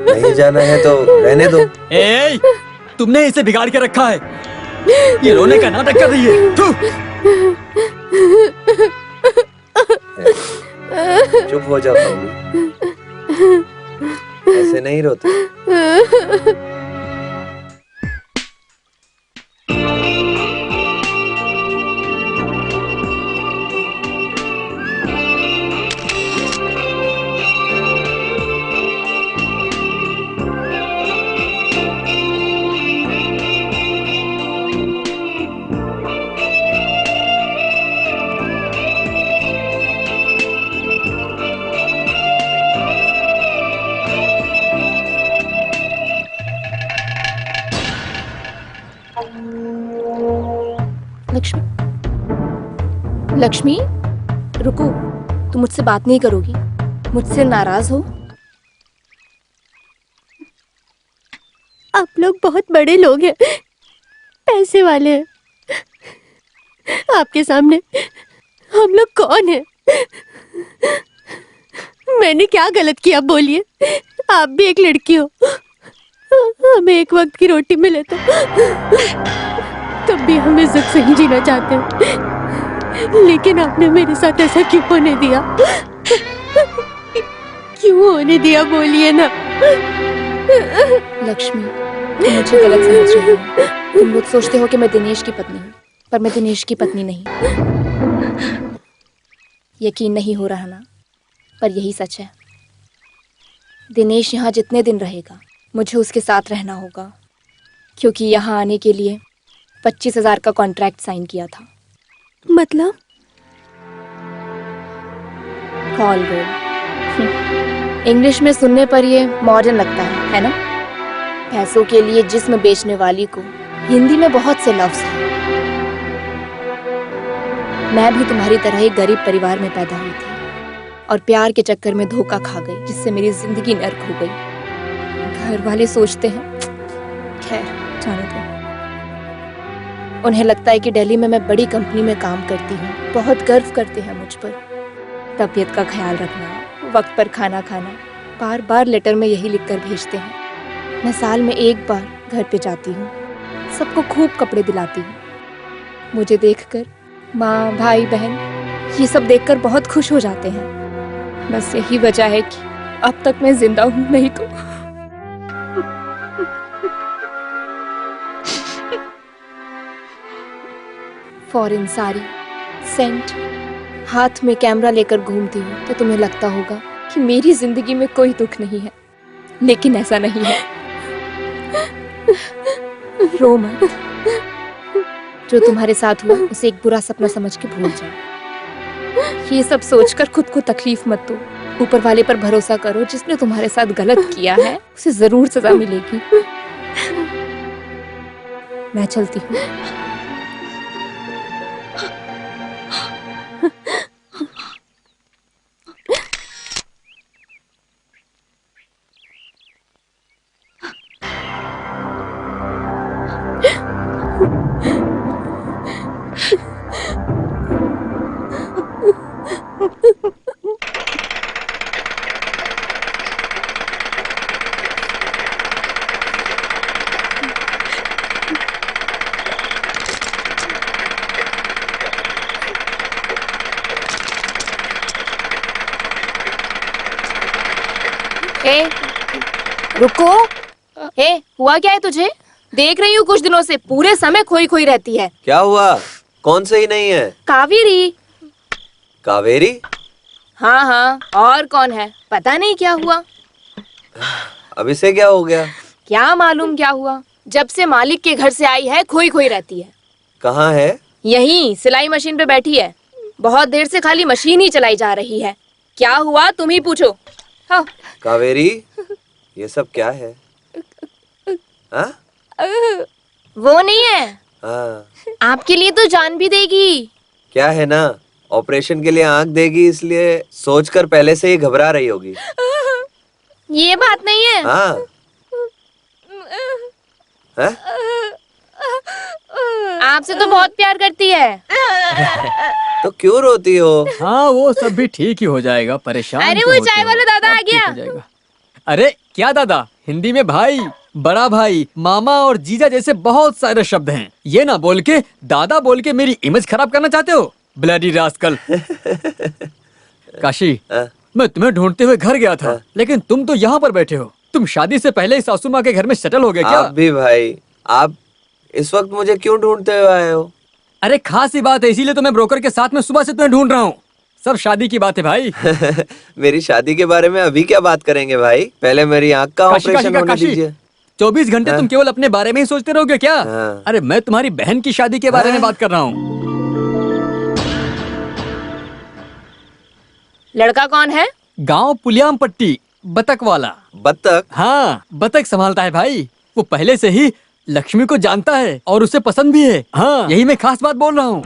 नहीं जाना है तो रहने दो। ए, तुमने इसे बिगाड़ के रखा है, ये रोने का नाटक कर रही है। थू। चुप हो जाओ मम्मी, ऐसे नहीं रोते। लक्ष्मी, लक्ष्मी रुको, तुम मुझसे बात नहीं करोगी? मुझसे नाराज हो? आप लोग बहुत बड़े लोग हैं, पैसे वाले हैं। आपके सामने हम लोग कौन हैं? मैंने क्या गलत किया बोलिए? आप भी एक लड़की हो, हमें एक वक्त की रोटी मिले तो तब भी हम इज्जत से ही जीना चाहते हैं, लेकिन आपने मेरे साथ ऐसा क्यों होने दिया? क्यों होने दिया बोलिए ना। लक्ष्मी, तुम मुझे गलत समझ रही हो। तुम लोग सोचते हो कि मैं दिनेश की पत्नी हूँ, पर मैं दिनेश की पत्नी नहीं। यकीन नहीं हो रहा ना, पर यही सच है। दिनेश यहाँ जितने दिन रहेगा मुझे उसके साथ रहना होगा, क्योंकि यहाँ आने के लिए 25,000 का कॉन्ट्रैक्ट साइन किया था। मतलब? Call girl. इंग्लिश में सुनने पर ये मॉडर्न लगता है ना? पैसों के लिए जिस्म बेचने वाली को हिंदी में बहुत से लफ्ज हैं। मैं भी तुम्हारी तरह एक गरीब परिवार में पैदा हुई थी, और प्यार के चक्कर में धोखा खा गई, जिससे मेरी जिंदगी नर्क हो गई। घर वाले सोचते हैं, खैर जाने दो। उन्हें लगता है कि दिल्ली में मैं बड़ी कंपनी में काम करती हूँ, बहुत गर्व करते हैं मुझ पर। तबीयत का ख्याल रखना, वक्त पर खाना खाना, बार बार लेटर में यही लिखकर भेजते हैं। मैं साल में एक बार घर पे जाती हूँ, सबको खूब कपड़े दिलाती हूँ। मुझे देखकर माँ, भाई, बहन ये सब देखकर बहुत खुश हो जाते हैं। बस यही वजह है कि अब तक मैं जिंदा हूँ, नहीं तो फॉरेन साड़ी, सेंट, हाथ में कैमरा लेकर घूमती हूँ तो तुम्हें लगता होगा कि मेरी जिंदगी में कोई दुख नहीं है, लेकिन ऐसा नहीं है। रो मत, जो तुम्हारे साथ हुआ उसे एक बुरा सपना समझ के भूल जाओ। ये सब सोचकर खुद को तकलीफ मत दो। ऊपर वाले पर भरोसा करो, जिसने तुम्हारे साथ गलत किया है उसे जरूर सजा मिलेगी। मैं चलती हूँ। ए, रुको। ए, हुआ क्या है तुझे? देख रही हूँ कुछ दिनों से पूरे समय खोई खोई रहती है। क्या हुआ? कौन सही नहीं है? कावेरी। कावेरी? हाँ हाँ, और कौन है? पता नहीं क्या हुआ। अब इसे क्या हो गया? क्या मालूम क्या हुआ, जब से मालिक के घर से आई है खोई खोई रहती है। कहाँ है? यहीं सिलाई मशीन पे बैठी है। बहुत देर से खाली मशीन ही चलाई जा रही है। क्या हुआ तुम ही पूछो। हाँ। कावेरी, ये सब क्या है? हाँ? वो नहीं है, हाँ। आपके लिए तो जान भी देगी। क्या है ना, ऑपरेशन के लिए आंख देगी, इसलिए सोचकर पहले से ही घबरा रही होगी। ये बात नहीं है। हाँ? हाँ? आपसे तो बहुत प्यार करती है। तो क्यों रोती हो? हाँ वो सब भी ठीक ही हो जाएगा, परेशान अरे क्यों वो होते चाय हो? वाला दादा सब आ गया। ठीक हो जाएगा। अरे क्या दादा? हिंदी में भाई, बड़ा भाई, मामा और जीजा जैसे बहुत सारे शब्द हैं। ये ना बोल के दादा बोल के मेरी इमेज खराब करना चाहते हो? Bloody rascal. काशी, हाँ? मैं तुम्हें ढूंढते हुए घर गया था, लेकिन तुम तो यहाँ पर बैठे हो। तुम शादी से पहले ही सासू माँ के घर में सेटल हो गए क्या? आप भी भाई, आप इस वक्त मुझे क्यों ढूंढते हुए आए हो? अरे खास ही बात है, इसीलिए तो मैं ब्रोकर के साथ में सुबह से तुम्हें ढूंढ रहा हूँ। सब शादी की बात है भाई। मेरी शादी के बारे में अभी क्या बात करेंगे भाई? पहले मेरी आंख का काशी, ऑपरेशन होने काशी, दीजिए। 24 घंटे तुम केवल अपने बारे में ही सोचते रहोगे क्या? हाँ। अरे मैं तुम्हारी बहन की शादी के बारे में बात कर रहा हूँ। लड़का कौन है? गांव पुलियाम पट्टी, बतक वाला। बत्तख? हाँ, बतख संभालता है भाई। वो पहले से ही लक्ष्मी को जानता है और उसे पसंद भी है। हाँ, यही मैं खास बात बोल रहा हूँ।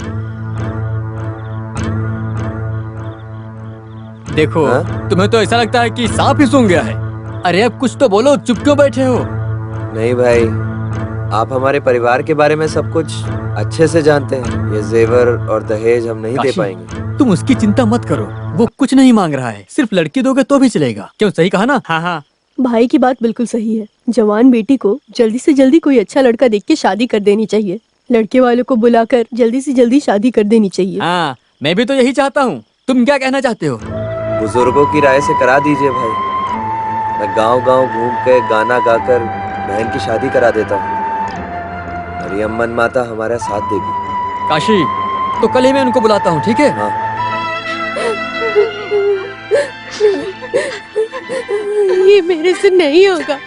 देखो, हाँ? तुम्हें तो ऐसा लगता है कि सांप ही सूंघ गया है। अरे अब कुछ तो बोलो, चुप क्यों बैठे हो? नहीं भाई, आप हमारे परिवार के बारे में सब कुछ अच्छे से जानते हैं। ये जेवर और दहेज हम नहीं दे काशी, पाएंगे। तुम उसकी चिंता मत करो, वो कुछ नहीं मांग रहा है। सिर्फ लड़की दोगे तो भी चलेगा। क्यों, सही कहा ना? हाँ हाँ। भाई की बात बिल्कुल सही है। जवान बेटी को जल्दी से जल्दी कोई अच्छा लड़का देख के शादी कर देनी चाहिए। लड़के वालों को बुलाकर जल्दी से जल्दी शादी कर देनी चाहिए। हाँ, मैं भी तो यही चाहता हूँ। तुम क्या कहना चाहते हो? बुजुर्गों की राय से करा दीजिए भाई। मैं गांव-गांव घूम के गाना गाकर बहन की शादी करा देता हूँ। और ये अम्मन माता हमारा साथ देगी। काशी, तो कल ही मैं उनको बुलाता हूँ, ठीक है? हाँ। ये मेरे से नहीं होगा।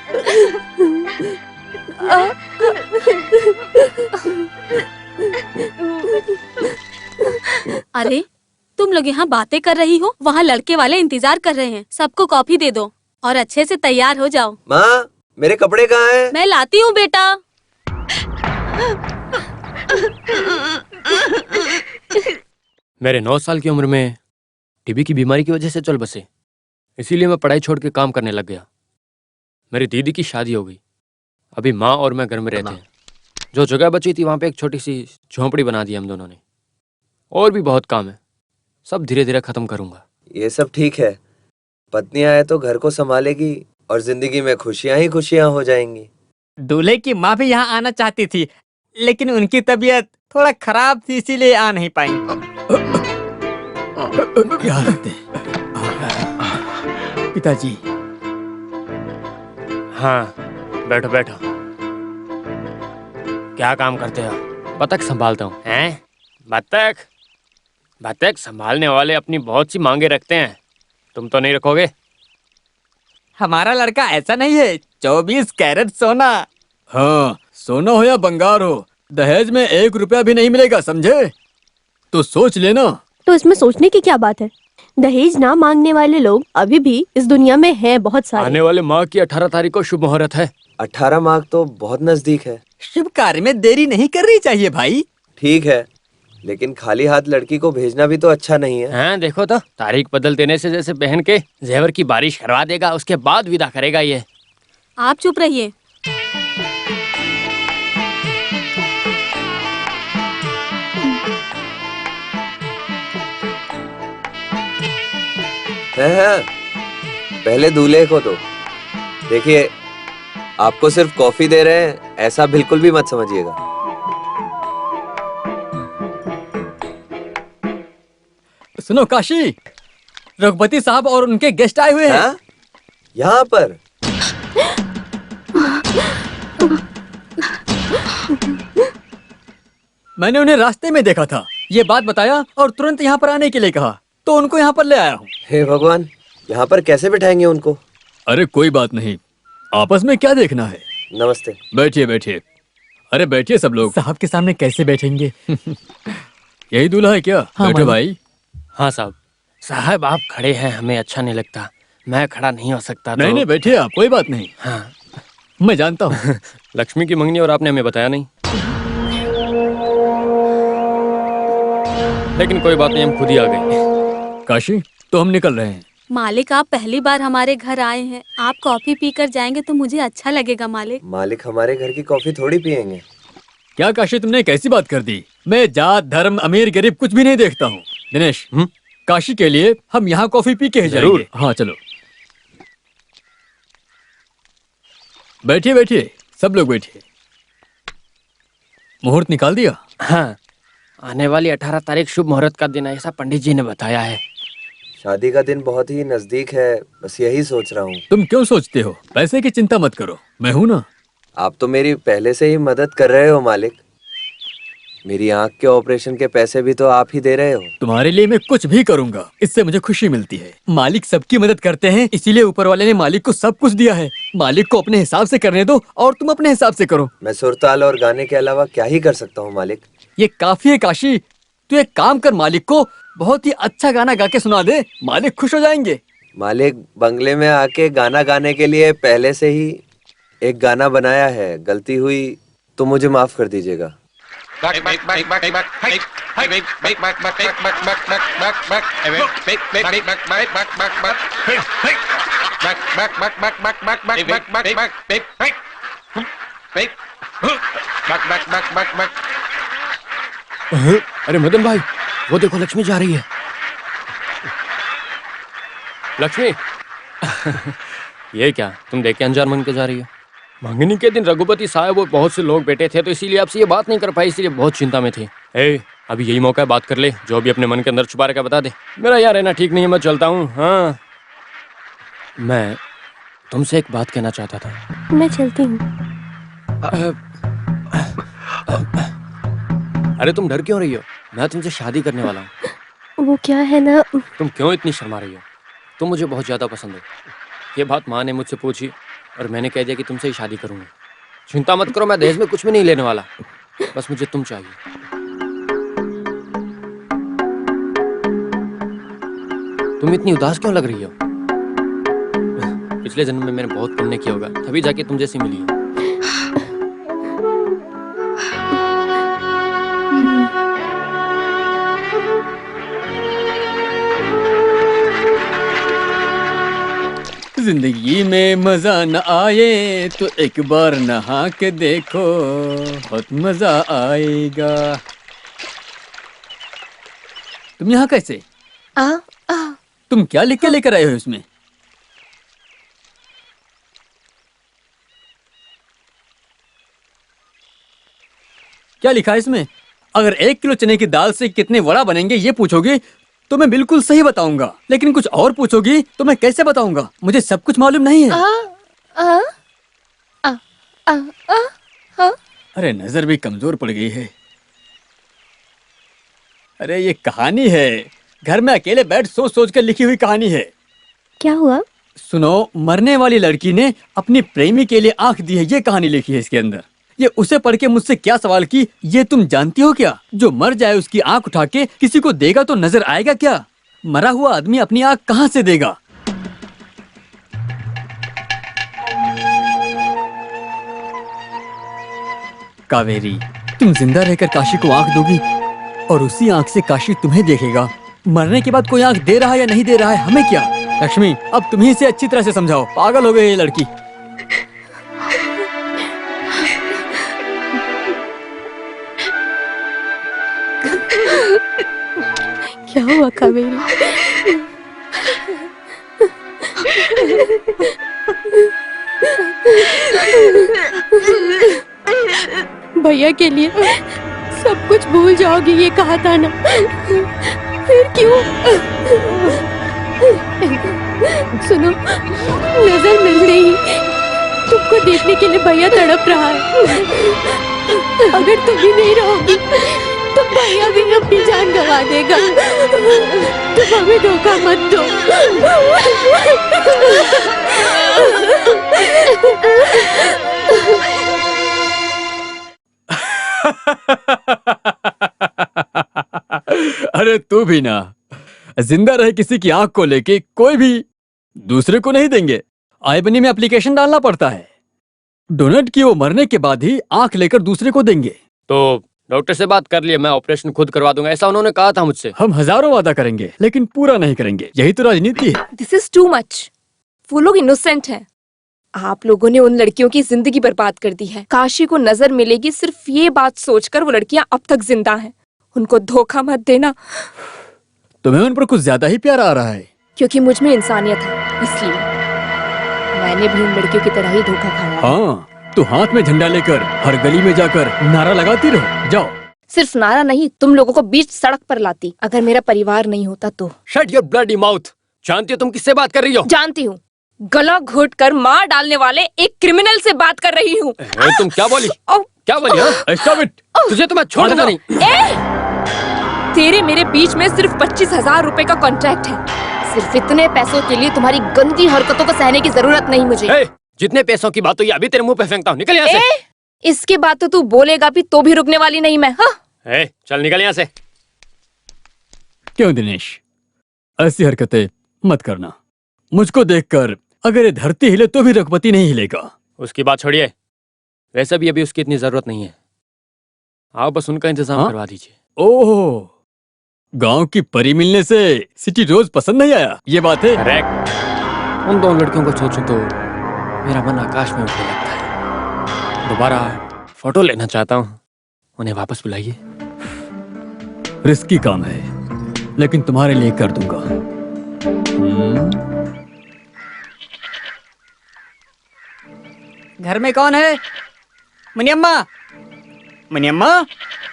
अरे तुम लोग यहाँ बातें कर रही हो, वहाँ लड़के वाले इंतजार कर रहे हैं। सबको कॉफी दे दो और अच्छे से तैयार हो जाओ। माँ, मेरे कपड़े कहाँ हैं? मैं लाती हूँ बेटा। मेरे 9 साल की उम्र में टीबी की बीमारी की वजह से चल बसे, इसीलिए मैं पढ़ाई छोड़ के काम करने लग गया। मेरी दीदी की शादी हो गई, अभी माँ और मैं घर में रहते हैं। जो जगह बची थी वहाँ पे एक छोटी सी झोंपड़ी बना दी हम दोनों ने। और भी बहुत काम है, सब धीरे धीरे खत्म करूंगा। ये सब ठीक है, पत्नी आए तो घर को संभालेगी और जिंदगी में खुशियां ही खुशियां हो जाएंगी। दूल्हे की माँ भी यहाँ आना चाहती थी, लेकिन उनकी तबीयत थोड़ा खराब थी, इसीलिए आ नहीं पाई। क्या हालत है पिताजी? हाँ, बैठो बैठो। क्या काम करते हो? बतख संभालता हूँ। हैं? बतख? बतख संभालने वाले अपनी बहुत सी मांगे रखते हैं, तुम तो नहीं रखोगे? हमारा लड़का ऐसा नहीं है, 24 कैरेट सोना। हाँ, सोना हो या बंगार हो, दहेज में 1 रुपया भी नहीं मिलेगा, समझे? तो सोच लेना। तो इसमें सोचने की क्या बात है? दहेज ना मांगने वाले लोग अभी भी इस दुनिया में हैं बहुत सारे। आने वाले माह की 18 तारीख को शुभ मुहूर्त है। 18 माह तो बहुत नजदीक है। शुभ कार्य में देरी नहीं करनी चाहिए भाई। ठीक है, लेकिन खाली हाथ लड़की को भेजना भी तो अच्छा नहीं है। हाँ, देखो तो तारीख बदल देने से जैसे बहन के जेवर की बारिश करवा देगा, उसके बाद विदा करेगा ये। आप चुप रहिए। है, पहले दूल्हे को तो देखिए, आपको सिर्फ कॉफी दे रहे हैं ऐसा बिल्कुल भी मत समझिएगा। सुनो काशी, रघुपति साहब और उनके गेस्ट आए हुए हैं। हाँ? यहाँ पर? मैंने उन्हें रास्ते में देखा था, ये बात बताया और तुरंत यहाँ पर आने के लिए कहा, तो उनको यहाँ पर ले आया हूँ। हे भगवान, यहाँ पर कैसे बिठाएंगे उनको? अरे कोई बात नहीं, आपस में क्या देखना है। नमस्ते। बैठिए बैठिए। अरे बैठिए सब लोग। साहब के सामने कैसे बैठेंगे? यही दूल्हा है क्या? हाँ, बैठो भाई। हाँ साहब। साहब आप खड़े हैं, हमें अच्छा नहीं लगता, मैं खड़ा नहीं हो सकता। नहीं नहीं, बैठिए आप, कोई बात नहीं। हाँ, मैं जानता हूँ। लक्ष्मी की मंगनी और आपने हमें बताया नहीं, लेकिन कोई बात नहीं, हम खुद ही आ गए। काशी, तो हम निकल रहे हैं। मालिक, आप पहली बार हमारे घर आए हैं, आप कॉफी पीकर जाएंगे तो मुझे अच्छा लगेगा। मालिक, मालिक हमारे घर की कॉफी थोड़ी पियेंगे। क्या काशी, तुमने कैसी बात कर दी? मैं जात धर्म अमीर गरीब कुछ भी नहीं देखता हूँ। दिनेश, काशी के लिए हम यहाँ कॉफी पी के ही जाएंगे। हाँ चलो, बैठिए बैठिए, सब लोग बैठिए। मुहूर्त निकाल दिया? हाँ, आने वाली 18 तारीख शुभ मुहूर्त का दिन है, ऐसा पंडित जी ने बताया है। शादी का दिन बहुत ही नजदीक है, बस यही सोच रहा हूँ। तुम क्यों सोचते हो? पैसे की चिंता मत करो, मैं हूं ना। आप तो मेरी पहले से ही मदद कर रहे हो मालिक। मेरी आंख के ऑपरेशन के पैसे भी तो आप ही दे रहे हो। तुम्हारे लिए मैं कुछ भी करूंगा, इससे मुझे खुशी मिलती है। मालिक सबकी मदद करते हैं, इसीलिए ऊपर वाले ने मालिक को सब कुछ दिया है। मालिक को अपने हिसाब से करने दो और तुम अपने हिसाब से करो। मैं सुरताल और गाने के अलावा क्या ही कर सकता हूँ मालिक। ये काफी है काशी, तू एक काम कर, मालिक को बहुत ही अच्छा गाना गा के सुना दे, मालिक खुश हो जाएंगे। मालिक, बंगले में आके गाना गाने के लिए पहले से ही एक गाना बनाया है, गलती हुई तो मुझे माफ कर दीजिएगा। अरे मदन भाई, वो देखो लक्ष्मी जा रही है। लक्ष्मी ये क्या, तुम देख के अनजान मन के जा रही हो? मंगनी के दिन रघुपति साहब और बहुत से लोग बैठे थे, तो इसीलिए आपसे ये बात नहीं कर पाई, इसीलिए बहुत चिंता में थे। अभी यही मौका है, बात कर ले, जो भी अपने मन के अंदर छुपा रखा बता दे। मेरा यहाँ रहना ठीक नहीं है, मैं चलता हूँ। हाँ, मैं तुमसे एक बात कहना चाहता था। मैं चलती हूँ। अरे तुम डर क्यों रही हो? मैं तुमसे शादी करने वाला हूँ। वो क्या है ना, तुम क्यों इतनी शर्मा रही हो? तुम मुझे बहुत ज्यादा पसंद हो। ये बात माँ ने मुझसे पूछी और मैंने कह दिया कि तुमसे ही शादी करूंगा। चिंता मत करो, मैं दहेज में कुछ भी नहीं लेने वाला, बस मुझे तुम चाहिए। तुम इतनी उदास क्यों लग रही हो? पिछले जन्म में मैंने बहुत पुण्य किया होगा, तभी जाके तुम जैसी मिली हो। जिंदगी में मजा न आए तो एक बार नहा के देखो, बहुत मजा आएगा। तुम यहाँ कैसे? आ, तुम क्या लिख के लेकर आए हो इसमें? क्या लिखा है इसमें? अगर 1 किलो चने की दाल से कितने वड़ा बनेंगे ये पूछोगी तो मैं बिल्कुल सही बताऊंगा, लेकिन कुछ और पूछोगी तो मैं कैसे बताऊंगा? मुझे सब कुछ मालूम नहीं है। अरे नजर भी कमजोर पड़ गई है। अरे ये कहानी है, घर में अकेले बैठ सोच सोच कर लिखी हुई कहानी है। क्या हुआ? सुनो, मरने वाली लड़की ने अपनी प्रेमी के लिए आंख दी है, ये कहानी लिखी है इसके अंदर। ये उसे पढ़ के मुझसे क्या सवाल की, ये तुम जानती हो क्या? जो मर जाए उसकी आंख उठा के किसी को देगा तो नजर आएगा क्या? मरा हुआ आदमी अपनी आंख कहां से देगा? कावेरी, तुम जिंदा रहकर काशी को आंख दोगी और उसी आंख से काशी तुम्हें देखेगा। मरने के बाद कोई आंख दे रहा है या नहीं दे रहा है हमें क्या? लक्ष्मी, अब तुम ही से अच्छी तरह से समझाओ, पागल हो गई ये लड़की। क्या हुआ कावेरी? भैया के लिए सब कुछ भूल जाओगी ये कहा था ना, फिर क्यों? सुनो, नजर मिल रही, तुमको देखने के लिए भैया तड़प रहा है। अगर तुम भी नहीं रहोगी तो भैया भी अपनी जान गंवा देगा। तुम हमें धोखा मत दो। अरे तू भी ना, जिंदा रहे किसी की आंख को लेके कोई भी दूसरे को नहीं देंगे। आई बनी में एप्लीकेशन डालना पड़ता है, डोनेट की वो मरने के बाद ही आंख लेकर दूसरे को देंगे। तो डॉक्टर से बात कर लिए, मैं ऑपरेशन खुद करवा दूंगा, ऐसा उन्होंने कहा था मुझसे। हम हजारों वादा करेंगे लेकिन पूरा नहीं करेंगे, यही तो राजनीति है। This is too much. वो लोग इनोसेंट हैं। आप लोगों ने उन लड़कियों की जिंदगी बर्बाद कर दी है। काशी को नजर मिलेगी सिर्फ ये बात सोचकर वो लड़कियां अब तक जिंदा हैं। उनको धोखा मत देना। तुम्हें उन पर कुछ ज्यादा ही प्यार आ रहा है। क्योंकि मुझ में इंसानियत है, इसलिए मैंने भी उन लड़कियों की तरह ही धोखा खाया। हाँ, तो हाथ में झंडा लेकर हर गली में जाकर नारा लगाती रहो। जाओ। सिर्फ नारा नहीं, तुम लोगों को बीच सड़क पर लाती अगर मेरा परिवार नहीं होता तो। Shut your bloody mouth. जानती हो तुम किससे बात कर रही हो? जानती हूँ, गला घोट कर मार डालने वाले एक क्रिमिनल से बात कर रही हूँ। तुम क्या बोली? क्या बोली? Stop it! तुझे तो मैं छोड़ूंगा नहीं। तेरे मेरे बीच में सिर्फ 25,000 रुपए का कॉन्ट्रैक्ट है। सिर्फ इतने पैसों के लिए तुम्हारी गंदी हरकतों को सहने की जरूरत नहीं मुझे। जितने पैसों की बात हुई अभी तेरे मुंह पे फेंकता हूँ, निकल यहाँ से। इसके बाद तो तू बोलेगा भी तो भी रुकने वाली नहीं मैं। हाँ? चल निकल यहाँ से। क्यों दिनेश, ऐसी हरकतें मत करना। मुझको देखकर अगर ये धरती हिले तो भी रघुपति नहीं हिलेगा। उसकी बात छोड़िए, वैसे भी अभी उसकी इतनी जरूरत नहीं है। आप बस उनका इंतजाम करवा दीजिए। ओह, गांव की परी मिलने से सिटी रोज पसंद नहीं आया, ये बात है? करेक्ट। उन दोनों लड़कियों को सोचूं तो मेरा मन आकाश में उठने लगता है। दोबारा फोटो लेना चाहता हूँ, उन्हें वापस बुलाइए। रिस्की काम है लेकिन तुम्हारे लिए कर दूंगा। घर में कौन है? मुनियम्मा। मुनियम्मा?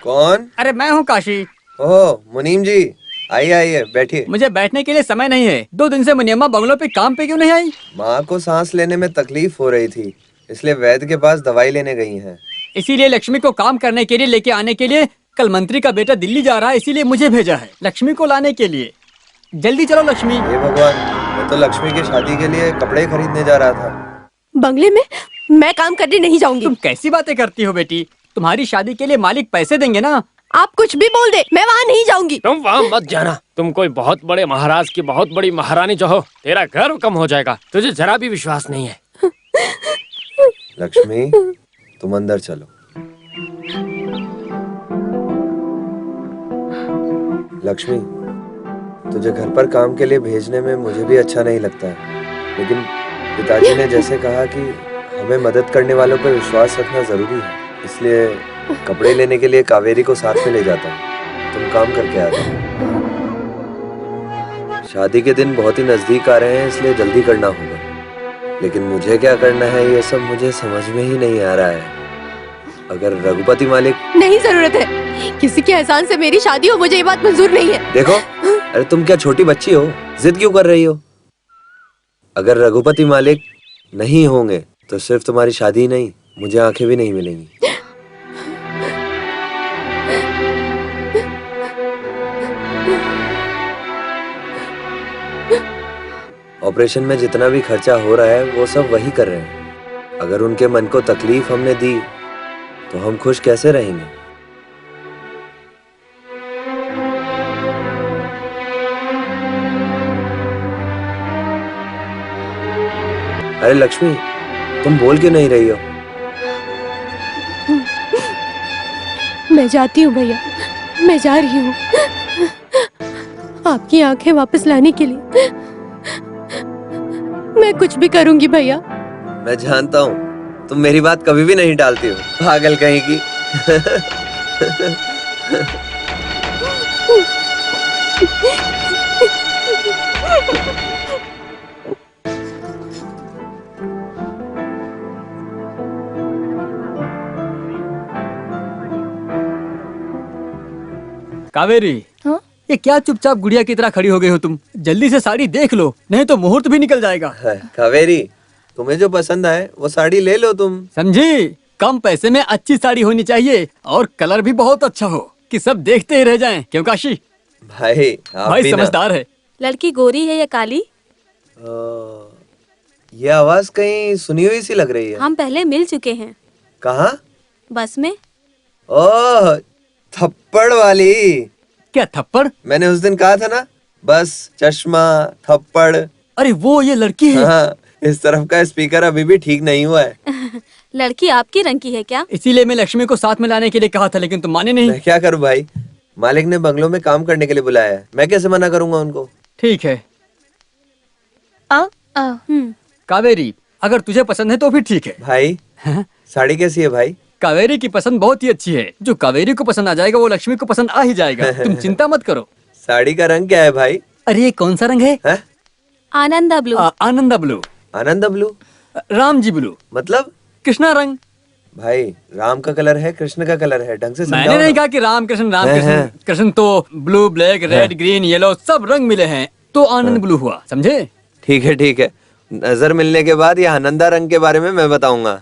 कौन? अरे मैं हूँ काशी। ओह मुनीम जी, आइए आइए बैठिए। मुझे बैठने के लिए समय नहीं है। 2 दिन से मुनियम्मा बंगलों पे काम पे क्यों नहीं आई? माँ को सांस लेने में तकलीफ हो रही थी, इसलिए वैद्य के पास दवाई लेने गई हैं। इसीलिए लक्ष्मी को काम करने के लिए लेके आने के लिए कल मंत्री का बेटा दिल्ली जा रहा है, इसीलिए मुझे भेजा है लक्ष्मी को लाने के लिए। जल्दी चलो लक्ष्मी। हे भगवान, मैं तो लक्ष्मी की शादी के लिए कपड़े खरीदने जा रहा था। बंगले में मैं काम करने नहीं जाऊंगी। तुम कैसी बातें करती हो बेटी? तुम्हारी शादी के लिए मालिक पैसे देंगे ना। आप कुछ भी बोल दे, मैं वहाँ नहीं जाऊंगी। तुम वहाँ मत जाना। तुम कोई बहुत बड़े महाराज की बहुत बड़ी महारानी जो हो, तेरा गर्व कम हो जाएगा। तुझे जरा भी विश्वास नहीं है। लक्ष्मी, तुम अंदर चलो। लक्ष्मी, तुझे घर पर काम के लिए भेजने में मुझे भी अच्छा नहीं लगता है, लेकिन पिताजी ने जैसे कहा कि हमें मदद करने वालों पर विश्वास रखना जरूरी है, इसलिए कपड़े लेने के लिए कावेरी को साथ में ले जाता हूँ। तुम काम करके आ जाओ। शादी के दिन बहुत ही नजदीक आ रहे हैं, इसलिए जल्दी करना होगा। लेकिन मुझे क्या करना है ये सब मुझे समझ में ही नहीं आ रहा है। अगर रघुपति मालिक... नहीं जरूरत है, किसी के एहसान से मेरी शादी हो, मुझे ये बात मंजूर नहीं है। देखो, अरे तुम क्या छोटी बच्ची हो, जिद क्यों कर रही हो? अगर रघुपति मालिक नहीं होंगे तो सिर्फ तुम्हारी शादी ही नहीं, मुझे आंखें भी नहीं मिलेंगी। ऑपरेशन में जितना भी खर्चा हो रहा है वो सब वही कर रहे हैं। अगर उनके मन को तकलीफ हमने दी तो हम खुश कैसे रहेंगे? अरे लक्ष्मी, तुम बोल क्यों नहीं रही हो? मैं जाती हूँ भैया, मैं जा रही हूँ। आपकी आंखें वापस लाने के लिए मैं कुछ भी करूंगी भैया। मैं जानता हूँ तुम मेरी बात कभी भी नहीं टालती हो, पागल कहीं की। कावेरी, हाँ? ये क्या चुपचाप गुड़िया की तरह खड़ी हो गई हो तुम? जल्दी से साड़ी देख लो, नहीं तो मुहूर्त भी निकल जाएगा। कावेरी, तुम्हें जो पसंद आए वो साड़ी ले लो तुम। समझी? कम पैसे में अच्छी साड़ी होनी चाहिए और कलर भी बहुत अच्छा हो कि सब देखते ही रह जाएं। क्यों काशी? भाई आप भाई भी ना। समझदार है। लड़की गोरी है या काली? ये आवाज कहीं सुनी हुई सी लग रही है। हम पहले मिल चुके हैं। कहाँ? बस में। ओह, थप्पड़ वाली। क्या थप्पड़? मैंने उस दिन कहा था ना, बस चश्मा थप्पड़। अरे वो ये लड़की है। हाँ, इस तरफ का स्पीकर अभी भी ठीक नहीं हुआ है। लड़की आपकी रंग की है क्या? इसीलिए मैं लक्ष्मी को साथ में लाने के लिए कहा था, लेकिन तुम माने नहीं। मैं क्या करूं भाई, मालिक ने बंगलों में काम करने के लिए बुलाया है, मैं कैसे मना करूंगा उनको? ठीक है आ कावेरी, अगर तुझे पसंद है तो भी ठीक है। भाई हाँ? साड़ी कैसी है भाई? कावेरी की पसंद बहुत ही अच्छी है। जो कावेरी को पसंद आ जाएगा वो लक्ष्मी को पसंद आ ही जाएगा। तुम चिंता मत करो। साड़ी का रंग क्या है भाई? अरे ये कौन सा रंग है? आनंदा ब्लू। आनंदा ब्लू। आनंद ब्लू? राम जी ब्लू। मतलब? कृष्णा रंग। भाई राम का कलर है, कृष्ण का कलर है, ढंग से मैंने समझाओ नहीं ना। कहा कि राम कृष्ण। कृष्ण तो blue, black, red, green, yellow सब रंग मिले हैं तो आनंद ब्लू हुआ, समझे? ठीक है ठीक है, नजर मिलने के बाद ये आनंदा रंग के बारे में मैं बताऊंगा।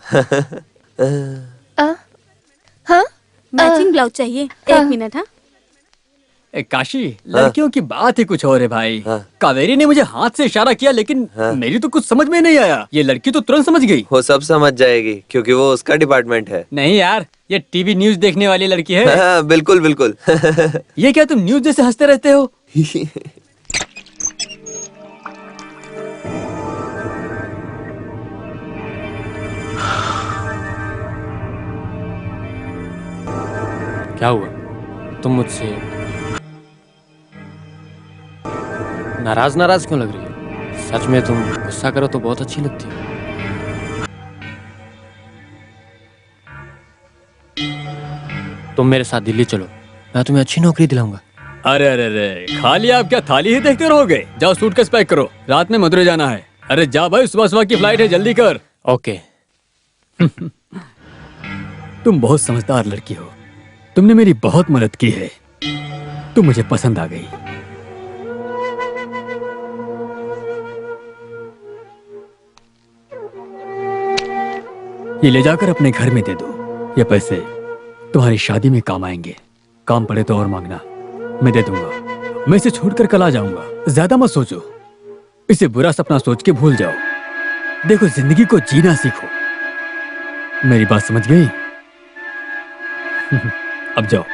हाँ? मैचिंग ब्लाउज चाहिए। एक मिनट। हाँ, काशी, लड़कियों की बात ही कुछ और है भाई। हाँ। कावेरी ने मुझे हाथ से इशारा किया, लेकिन मेरी तो कुछ समझ में नहीं आया। ये लड़की तो तुरंत समझ गई। वो सब समझ जाएगी क्योंकि वो उसका डिपार्टमेंट है। नहीं यार, ये टीवी न्यूज देखने वाली लड़की है। हाँ, बिल्कुल बिल्कुल। ये क्या तुम न्यूज जैसे हंसते रहते हो? क्या हुआ? तुम मुझसे नाराज नाराज क्यों लग रही हो? सच में तुम गुस्सा करो तो बहुत अच्छी लगती हो। तुम मेरे साथ दिल्ली चलो, मैं तुम्हें अच्छी नौकरी दिलाऊंगा। अरे अरे अरे, खाली आप क्या थाली ही देखते रहोगे? जाओ सूटकेस पैक करो, रात में मदुरै जाना है। अरे जा भाई, सुबह सुबह की फ्लाइट है, जल्दी कर। ओके। तुम बहुत समझदार लड़की हो, तुमने मेरी बहुत मदद की है, तुम मुझे पसंद आ गई। ये ले जाकर अपने घर में दे दो। ये पैसे तुम्हारी शादी में काम आएंगे। काम पड़े तो और मांगना, मैं दे दूंगा। मैं इसे छोड़कर कल आ जाऊंगा। ज्यादा मत सोचो, इसे बुरा सपना सोच के भूल जाओ। देखो, जिंदगी को जीना सीखो। मेरी बात समझ गई? अब जाओ।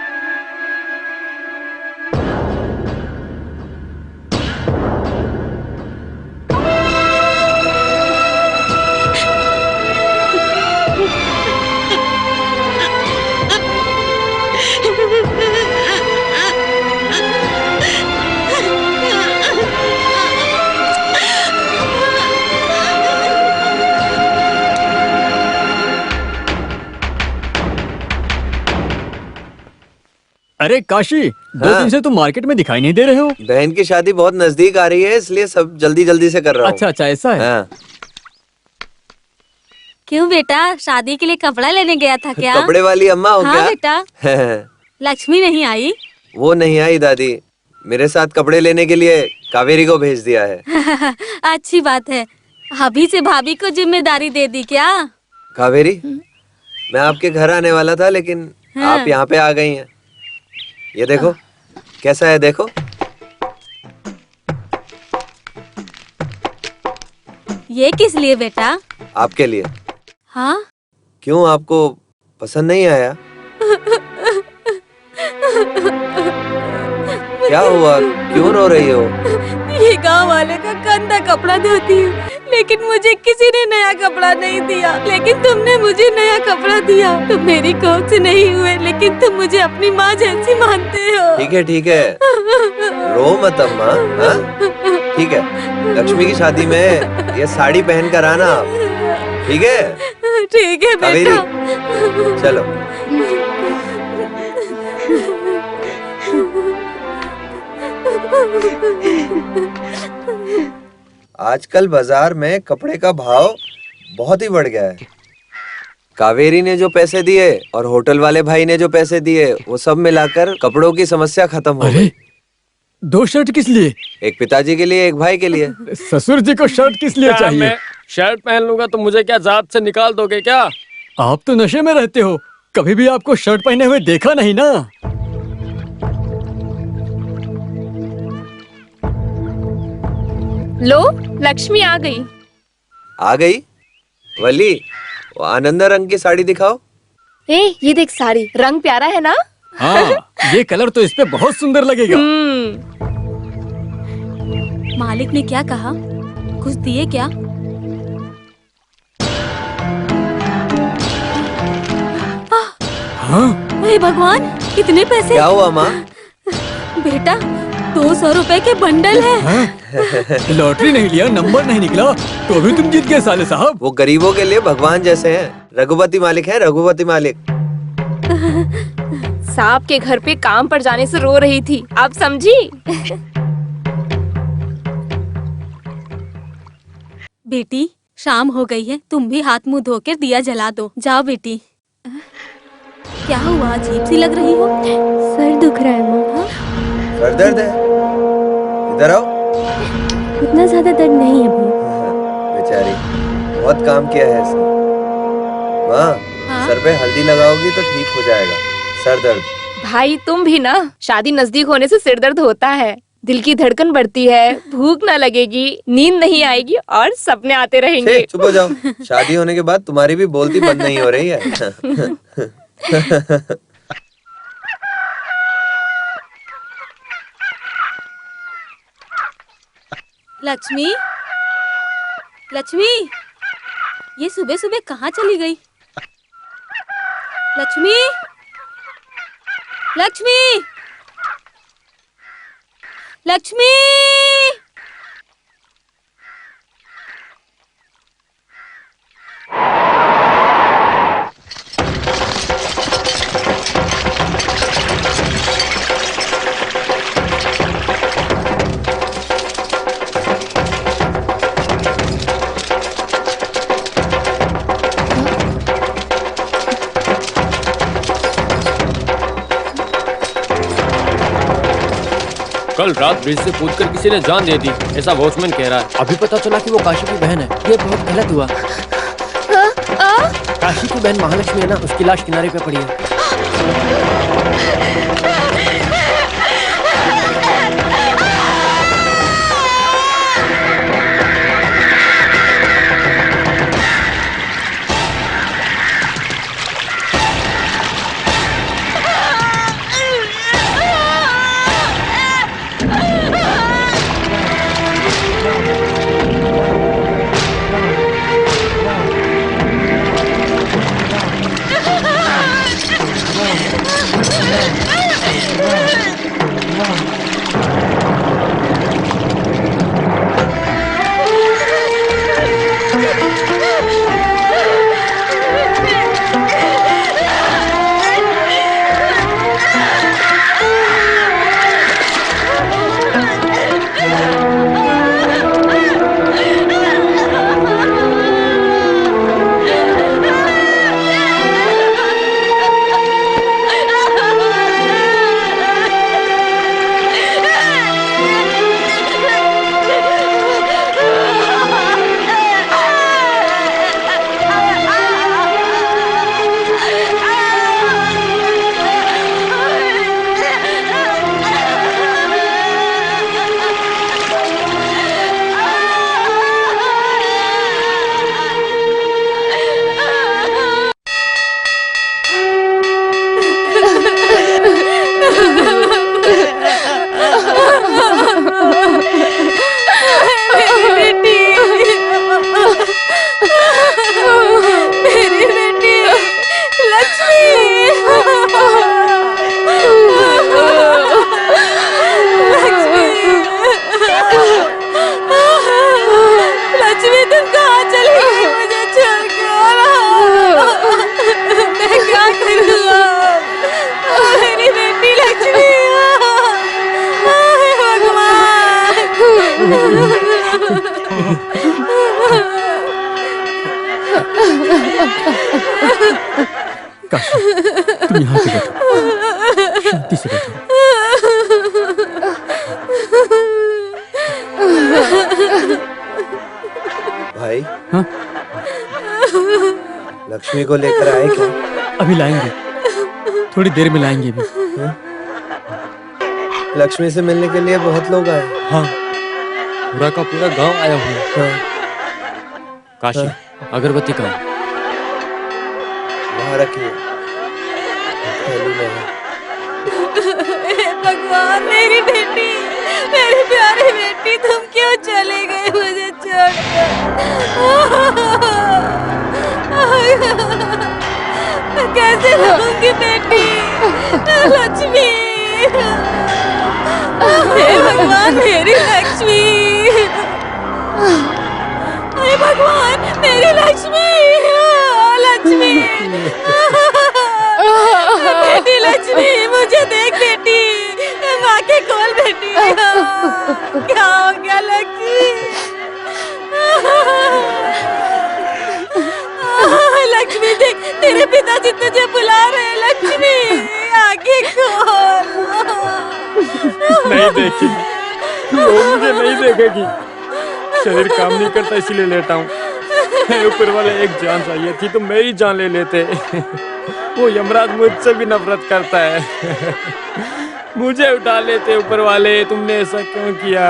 अरे काशी, 2 हाँ। दिन से तुम मार्केट में दिखाई नहीं दे रहे हो। बहन की शादी बहुत नजदीक आ रही है, इसलिए सब जल्दी जल्दी से कर रहा हूँ। अच्छा अच्छा, ऐसा है। हाँ। क्यों बेटा, शादी के लिए कपड़ा लेने गया था क्या? कपड़े वाली अम्मा हो हाँ क्या? बेटा। लक्ष्मी नहीं आई? वो नहीं आई दादी, मेरे साथ कपड़े लेने के लिए कावेरी को भेज दिया है। अच्छी बात है। अभी से भाभी को जिम्मेदारी दे दी क्या? कावेरी, मैं आपके घर आने वाला था, लेकिन हाँ। आप यहाँ पे आ गई हैं। ये देखो कैसा है, देखो। ये किस लिए बेटा? आपके लिए। हाँ? क्यों, आपको पसंद नहीं आया? क्या हुआ, क्यों रो रही हो? ये गांव वाले का गंदा कपड़ा धोती हूँ, लेकिन मुझे किसी ने नया कपड़ा नहीं दिया। लेकिन तुमने मुझे नया कपड़ा दिया। तुम मेरी कोख से नहीं हुए, लेकिन तुम मुझे अपनी माँ जैसी मानते हो। ठीक है, रो मत अम्मा। हाँ? ठीक है, लक्ष्मी की शादी में ये साड़ी पहन कर आना आप। ठीक है? ठीक है कावेरी, बेटा। चलो। आजकल बाजार में कपड़े का भाव बहुत ही बढ़ गया है। कावेरी ने जो पैसे दिए और होटल वाले भाई ने जो पैसे दिए, वो सब मिलाकर कपड़ों की समस्या खत्म हो गई। 2 शर्ट किस लिए? एक पिताजी के लिए, एक भाई के लिए। ससुर जी को शर्ट किस लिए क्या चाहिए? मैं शर्ट पहन लूंगा तो मुझे क्या जात से निकाल दोगे क्या? आप तो नशे में रहते हो, कभी भी आपको शर्ट पहने हुए देखा नहीं ना। लो, लक्ष्मी आ गई। आ गई? वली, वो आनंदा रंग की साड़ी दिखाओ। ये देख साड़ी, रंग प्यारा है ना? हाँ, ये कलर तो इस पे बहुत सुंदर लगेगा। मालिक ने क्या कहा? कुछ दिए क्या? हाँ? हे भगवान, कितने पैसे? क्या हुआ माँ? बेटा, 200 रुपए के बंडल है। हाँ? लॉटरी नहीं लिया, नंबर नहीं निकला, तो भी तुम जीत गए साले साहब। वो गरीबों के लिए भगवान जैसे हैं। रघुपति मालिक है, रघुपति मालिक। सांप के घर पे काम पर जाने से रो रही थी, आप समझी? बेटी, शाम हो गई है, तुम भी हाथ मुंह धोकर दिया जला दो। जाओ बेटी। क्या हुआ, अजीब सी लग रही हो? सर दुख रहा है माँ। सर दर्द है? इधर आओ। इतना ज्यादा दर्द नहीं है भैया। बेचारी, बहुत काम किया है इसने। माँ, हाँ? सर पे हल्दी लगाओगी तो ठीक हो जाएगा सर दर्द। भाई तुम भी ना, शादी नजदीक होने से सिर दर्द होता है, दिल की धड़कन बढ़ती है, भूख ना लगेगी, नींद नहीं आएगी और सपने आते रहेंगे। चुप हो जाओ। शादी होने के बाद तुम्हारी भी बोलती बंद नहीं हो रही है। लक्ष्मी, लक्ष्मी, ये सुबह सुबह कहाँ चली गई? लक्ष्मी, लक्ष्मी, लक्ष्मी। कल रात ब्रिज से कूदकर किसी ने जान दे दी, ऐसा वॉचमैन कह रहा है। अभी पता चला कि वो काशी की बहन है। ये बहुत गलत हुआ। काशी की बहन महालक्ष्मी है ना, उसकी लाश किनारे पे पड़ी है। काशी, तुम यहाँ पे बैठो, शांति से बैठो। भाई, हाँ? लक्ष्मी को लेकर आए क्या? अभी लाएंगे, थोड़ी देर में लाएंगे अभी। लक्ष्मी से मिलने के लिए बहुत लोग आए। हाँ, पूरा का पूरा गांव आया हुआ है। हाँ, काशी, अगरबत्ती कहाँ? वहाँ रखिए, थैली में है। हे भगवान, मेरी बेटी, मेरी प्यारी बेटी, तुम क्यों चले गए मुझे छोड़कर? मैं कैसे रहूंगी बेटी? लक्ष्मी, हे भगवान, मेरी लक्ष्मी, हे भगवान, मेरी लक्ष्मी, लक्ष्मी, बेटी लक्ष्मी, मुझे देख बेटी, माँ के खोल बेटी। क्या हो गया लक्ष्मी? लक्ष्मी देख, तेरे पिताजी तुझे बुला रहे हैं। लक्ष्मी, आगे खोल। नहीं देखेगी, वो मुझे नहीं देखेगी। शरीर काम नहीं करता इसीलिए लेटा हूँ। ऊपर वाले एक जान चाहिए थी तो मेरी जान ले लेते। वो यमराज मुझसे भी नफरत करता है। मुझे उठा लेते ऊपर वाले, तुमने ऐसा क्यों किया?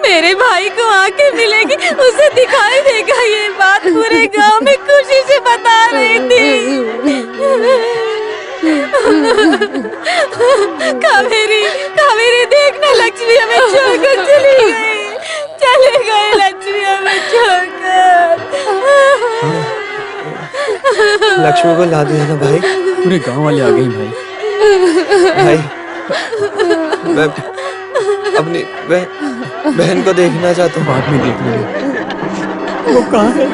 मेरे भाई को आके मिलेगी, उसे दिखाई देगा। ये बात पूरे गांव में खुशी से बता रही थी। कावेरी, कावेरी देखना, लक्ष्मी हमें छोड़कर चली गई, चले गए लक्ष्मी हमें छोड़कर। लक्ष्मी को ला दिया ना भाई? पूरे गांव वाले आ गए भाई। भाई, मैं अपनी बहन को देखना चाहता हूँ। बाद में देख लेंगे। वो कहाँ है?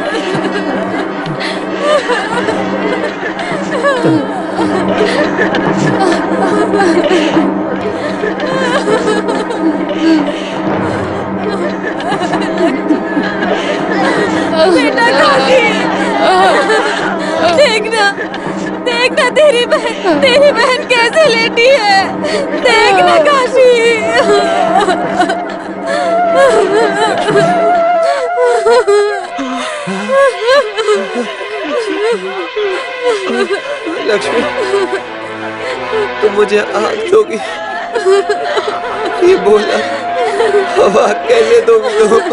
बेटा काशी, देखना, देखना तेरी बहन कैसे लेटी है। देखना काशी। लक्ष्मी, तुम मुझे आग दोगी? ये बोला, हवा कैसे दोगी तुम?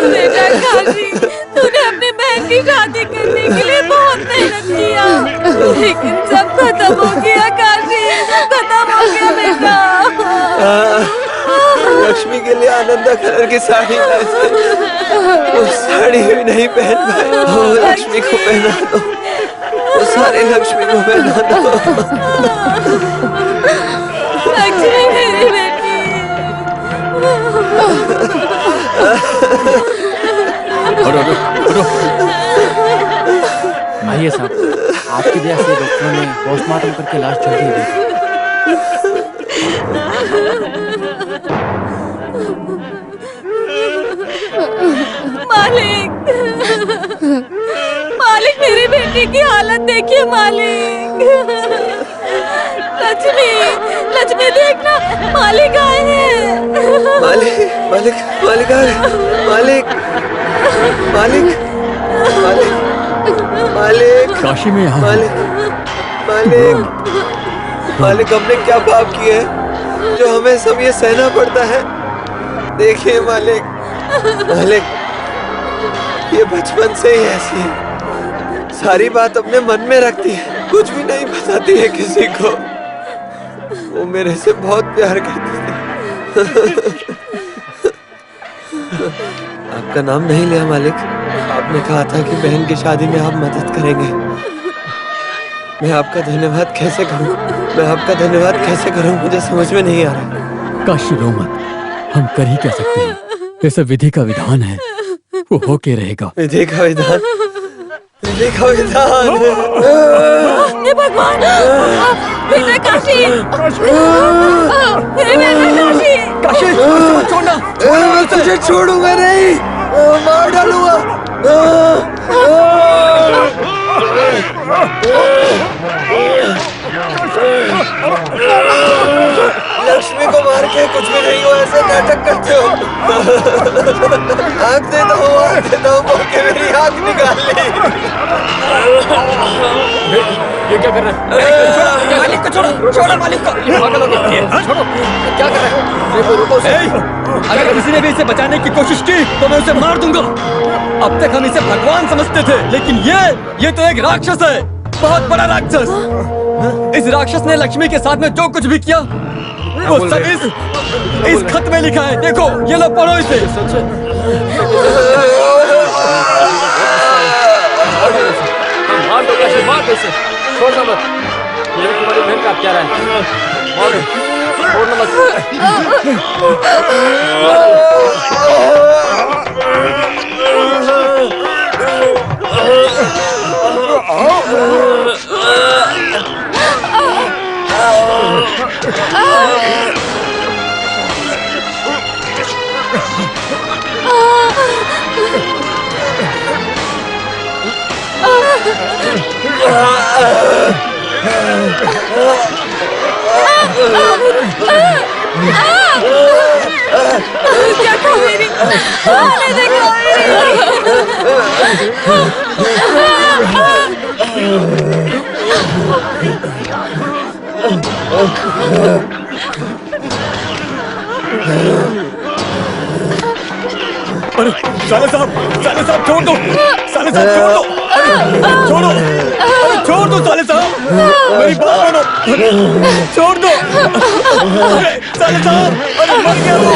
बेटा काशी, तूने अपनी बहन की शादी करने के लिए बहुत मेहनत किया, लेकिन सब खत्म हो गया काशी, सब खत्म हो गया बेटा। लक्ष्मी के लिए आनंदा कलर की साड़ी लाई थी, वो साड़ी भी नहीं पहन पाए। वो लक्ष्मी को पहना दो, वो सारी लक्ष्मी को पहना दो। लक्ष्मी मेरी बेटी। आइए साहब, आपकी वजह से डॉक्टरों ने पोस्टमार्टम करके लाश जल्दी दी। मालिक, मालिक मेरी बेटी की हालत देखिए मालिक। लक्ष्मी, लक्ष्मी देखना, मालिक आए हैं। मालिक, मालिक, मालिक आए, मालिक, मालिक, मालिक, मालिक, काशी में यहाँ मालिक, मालिक, मालिक, हमने क्या पाप किए हैं जो हमें सब ये सहना पड़ता है? देखिए मालिक, मालिक, ये बचपन से ही ऐसी है, सारी बात अपने मन में रखती है, कुछ भी नहीं बताती है किसी को। वो मेरे से बहुत प्यार करती थी। आपका नाम नहीं लिया मालिक। आपने कहा था कि बहन की शादी में आप मदद करेंगे। मैं आपका धन्यवाद कैसे करूं? मैं आपका धन्यवाद कैसे करूं? मुझे समझ में नहीं आ रहा। काशी रो मत, हम कर ही क्या सकते हैं। ये सब विधि का विधान है, वो होके रहेगा। विधि का विधान, विधि का विधान। हे भगवान, बेटा काशी, हे बेटा काशी। काशी छोड़ना, मैं तुझे छोड़ूंगा नहीं, मार डालूंगा। लक्ष्मी को मार के कुछ भी नहीं हुआ, ऐसे नाटक करते हो। आँख दे दो, मौके मेरी आँख निकाल ली। ये क्या कर रहा है? मालिक को छोड़ो, छोड़ो मालिक को। ये पागल हो गया। छोड़ो, क्या कर रहा है? रुको, रुको उसे। अगर किसी ने भी इसे बचाने की कोशिश की तो मैं उसे मार दूंगा। अब तक हम इसे भगवान समझते थे, लेकिन ये तो एक राक्षस है, बहुत बड़ा राक्षस। इस राक्षस ने लक्ष्मी के साथ में जो कुछ भी किया वो सब इस खत में लिखा है। देखो, ये लो, पढ़ो इसे। मार दो काशी, मार दो इसे, छोड़ना मत। ये तुम्हारी बहन का हत्यारा है, मार दो, छोड़ना मत। क्या कहा मेरी? देखो अरे साले साहब छोड़ दो, साले साहब छोड़ दो, अरे छोड़ो, अरे छोड़ दो साले साहब, मेरी बात सुनो, छोड़ दो, अरे साले साहब, अरे मर गया वो।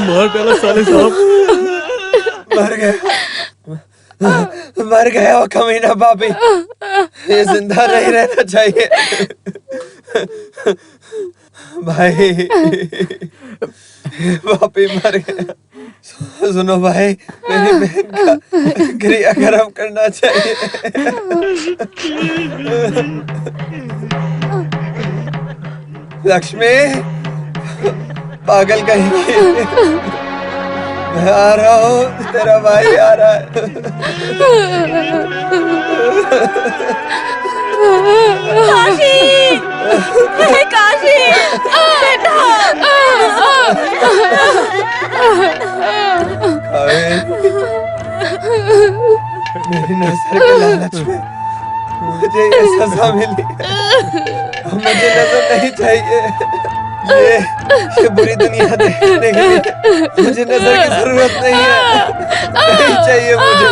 मार डाला साले साहब। मर गया वो कमीना पापी। ये जिंदा नहीं रहना चाहिए। भाई, पापी मर गया। सुनो भाई, मेरी बहन का क्रियाक्रम करना चाहिए। लक्ष्मी, पागल कहीं। मैं आ रहा हूँ, तेरा भाई आ रहा है। काशी, काशी, बेटा। मेरी नजर के लालच में मुझे ये सजा मिली। मुझे नजर नहीं चाहिए। ये बुरी दुनिया देखने के लिए मुझे नजर की जरूरत नहीं है। नहीं चाहिए मुझे।